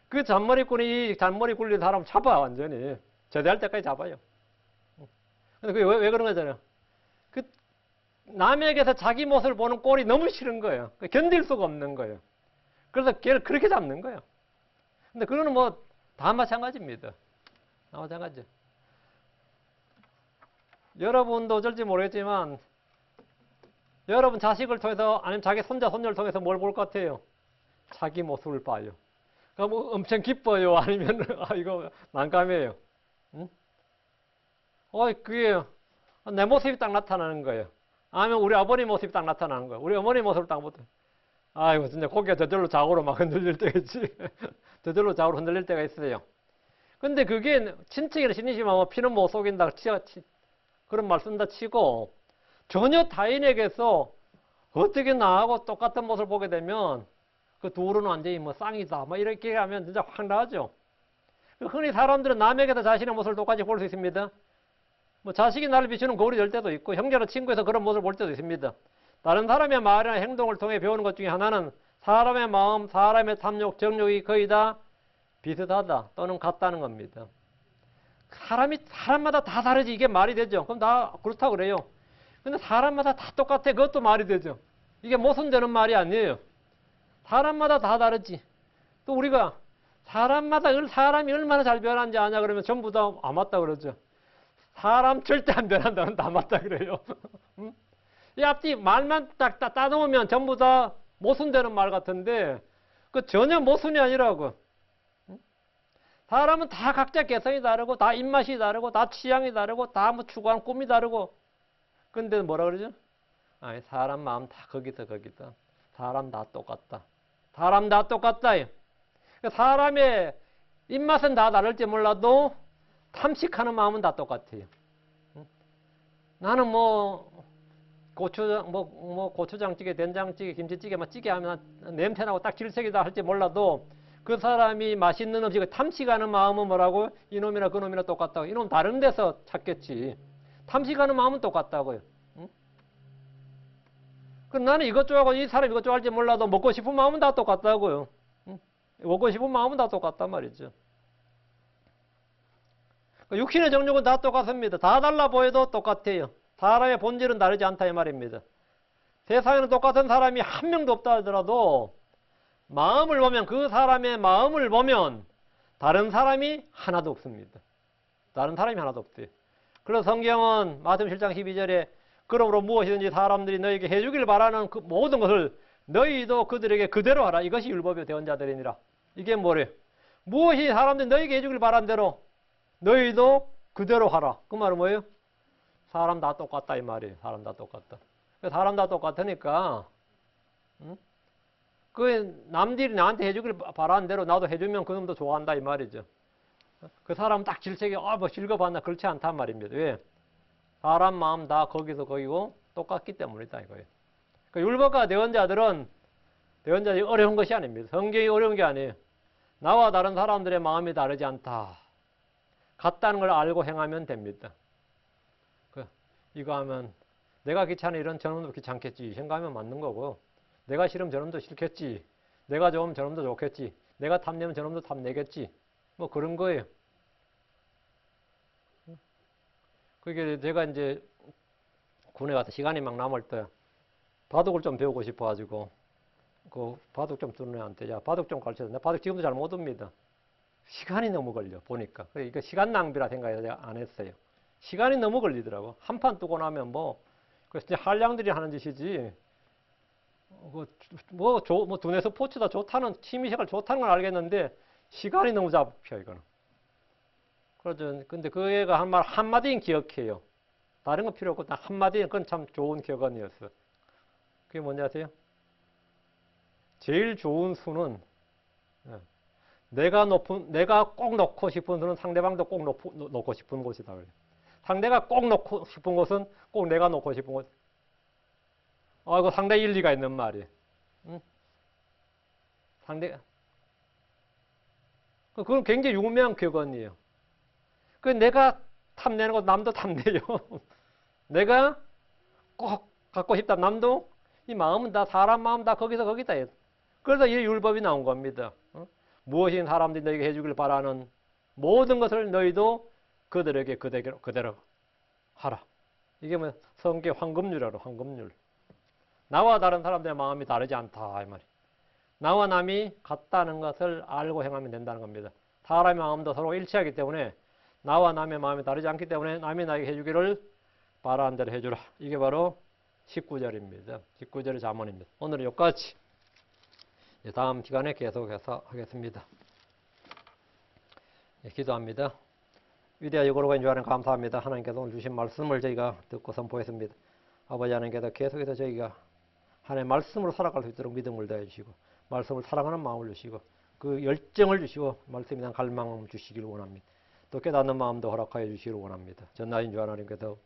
그 잔머리꾼이 이 잔머리 굴리는 사람을 잡아 완전히. 제대할 때까지 잡아요. 근데 그게 왜 그런 거잖아요. 그 남에게서 자기 모습을 보는 꼴이 너무 싫은 거예요. 견딜 수가 없는 거예요. 그래서 걔를 그렇게 잡는 거예요. 근데 그거는 뭐 다 마찬가지입니다. 다 마찬가지. 여러분도 어쩔지 모르겠지만 여러분 자식을 통해서 아니면 자기 손자 손녀를 통해서 뭘 볼 것 같아요? 자기 모습을 봐요. 그럼 뭐 엄청 기뻐요? 아니면 이거 난감해요? 응? 그게 내 모습이 딱 나타나는 거예요. 아니면 우리 아버님 모습이 딱 나타나는 거예요. 우리 어머니 모습을 딱 보면 아이고 진짜 고개가 저절로 좌우로 막 흔들릴 때가 있지. 저절로 좌우로 흔들릴 때가 있어요. 근데 그게 친척이나 신이시면 피는 못 속인다 그런 말 쓴다 치고 전혀 타인에게서 어떻게 나하고 똑같은 모습을 보게 되면 그 둘은 완전히 뭐 쌍이다 뭐 이렇게 하면 진짜 확 나죠. 흔히 사람들은 남에게서 자신의 모습을 똑같이 볼 수 있습니다. 뭐 자식이 나를 비추는 거울이 될 때도 있고 형제나 친구에서 그런 모습을 볼 때도 있습니다. 다른 사람의 말이나 행동을 통해 배우는 것 중에 하나는 사람의 마음, 사람의 탐욕, 정욕이 거의 다 비슷하다 또는 같다는 겁니다. 사람마다 다 다르지 이게 말이 되죠. 그럼 다 그렇다고 그래요. 근데 사람마다 다 똑같아. 그것도 말이 되죠. 이게 모순되는 말이 아니에요. 사람마다 다 다르지. 또 우리가 사람이 얼마나 잘 변하는지 아냐 그러면 전부 다 안 맞다 그러죠. 사람 절대 안 변한다는 다 맞다 그래요. 이 앞뒤 말만 딱 따놓으면 전부 다 모순되는 말 같은데 그 전혀 모순이 아니라고. 사람은 다 각자 개성이 다르고 다 입맛이 다르고 다 취향이 다르고 다 뭐 추구하는 꿈이 다르고 근데 뭐라 그러죠? 사람 마음 다 거기다. 사람 다 똑같다. 사람 다 똑같다. 사람의 입맛은 다 다를지 몰라도 탐식하는 마음은 다 똑같아요. 나는 고추장찌개, 된장찌개, 김치찌개, 찌개 하면 냄새나고 딱 질색이다 할지 몰라도 그 사람이 맛있는 음식을 탐식하는 마음은 뭐라고? 이놈이나 그놈이나 똑같다고. 이놈 다른 데서 찾겠지. 탐식하는 마음은 똑같다고요. 응? 그럼 나는 이것 좋아하고 이 사람 이것 좋아할지 몰라도 먹고 싶은 마음은 다 똑같다고요. 응? 먹고 싶은 마음은 다 똑같단 말이죠. 육신의 정욕은 다 똑같습니다. 다 달라 보여도 똑같아요. 사람의 본질은 다르지 않다 이 말입니다. 세상에는 똑같은 사람이 한 명도 없다 하더라도 마음을 보면 그 사람의 마음을 보면 다른 사람이 하나도 없습니다. 다른 사람이 하나도 없어요. 그래서 성경은 마태복음 7장 12절에 그러므로 무엇이든지 사람들이 너에게 해주길 바라는 그 모든 것을 너희도 그들에게 그대로 하라. 이것이 율법의 대언자들이니라. 이게 뭐래요? 무엇이 사람들이 너에게 해주길 바란 대로 너희도 그대로 하라. 그 말은 뭐예요? 사람 다 똑같다 이 말이에요. 사람 다 똑같다. 사람 다 똑같으니까 그 남들이 나한테 해주길 바라는 대로 나도 해주면 그놈도 좋아한다 이 말이죠. 그 사람 딱 질색이 실거봤나 그렇지 않단 말입니다. 왜? 사람 마음 다 거기서 거기고 똑같기 때문이다 이거예요. 그 율법과 대언자들이 어려운 것이 아닙니다. 성경이 어려운 게 아니에요. 나와 다른 사람들의 마음이 다르지 않다. 같다는 걸 알고 행하면 됩니다. 이거 하면 내가 귀찮은 일은 저놈도 귀찮겠지 생각하면 맞는 거고, 내가 싫으면 저놈도 싫겠지, 내가 좋으면 저놈도 좋겠지, 내가 탐내면 저놈도 탐내겠지, 뭐 그런 거예요. 그게 제가 이제 군에 가서 시간이 막 남을 때 바둑을 좀 배우고 싶어가지고 그 바둑 좀 두는 애한테 야 바둑 좀 가르쳐줘. 나 바둑 지금도 잘 못 둡니다. 시간이 너무 걸려 보니까. 이거 시간 낭비라 생각해서 제가 안 했어요. 시간이 너무 걸리더라고. 한 판 두고 나면 그래서 이제 한량들이 하는 짓이지. 두뇌 스포츠다 좋다는, 취미생활 좋다는 건 알겠는데, 시간이 너무 잡혀, 이거는. 그러죠. 근데 그 애가 한 말, 한마디는 기억해요. 다른 건 필요 없고, 딱 한마디는 그건 참 좋은 격언이었어. 그게 뭔지 아세요? 제일 좋은 수는, 내가 꼭 놓고 싶은 수는 상대방도 꼭 놓고 싶은 곳이다. 그래요. 상대가 꼭 놓고 싶은 곳은 꼭 내가 놓고 싶은 곳. 이거 상당히 일리가 있는 말이에요. 응? 그건 굉장히 유명한 격언이에요. 내가 탐내는 거 남도 탐내요. 내가 꼭 갖고 싶다. 남도 이 마음은 다 사람 마음 다 거기서 거기다. 그래서 이 율법이 나온 겁니다. 무엇인 사람들이 너에게 해주길 바라는 모든 것을 너희도 그들에게 그대로 하라. 이게 성경 황금률이라고, 황금률. 나와 다른 사람들의 마음이 다르지 않다 이 말이. 나와 남이 같다는 것을 알고 행하면 된다는 겁니다. 사람의 마음도 서로 일치하기 때문에 나와 남의 마음이 다르지 않기 때문에 남이 나에게 해주기를 바라는 대로 해주라. 이게 바로 19절입니다. 19절의 잠언입니다. 오늘은 여기까지. 다음 시간에 계속해서 하겠습니다. 기도합니다. 위대하 여고로가 인주하는 감사합니다. 하나님께서 오늘 주신 말씀을 저희가 듣고 선포했습니다. 아버지 하나님께서 계속해서 저희가 하나님의 말씀으로 살아갈 수 있도록 믿음을 더해 주시고, 말씀을 사랑하는 마음을 주시고, 그 열정을 주시고, 말씀에 대한 갈망을 주시기를 원합니다. 또 깨닫는 마음도 허락하여 주시기를 원합니다. 전나인 주 하나님께서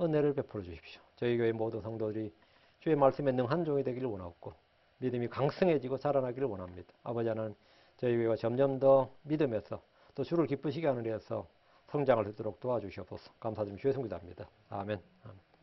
은혜를 베풀어 주십시오. 저희 교회 모든 성도들이 주의 말씀에 능한 종이 되기를 원하고, 믿음이 강성해지고 자라나기를 원합니다. 아버지 하나님, 저희 교회가 점점 더 믿음에서 또 주를 기쁘시게 하는 데에서 성장을 하도록 도와주시옵소서. 감사드리며 주의 성기도합니다. 아멘. 아멘.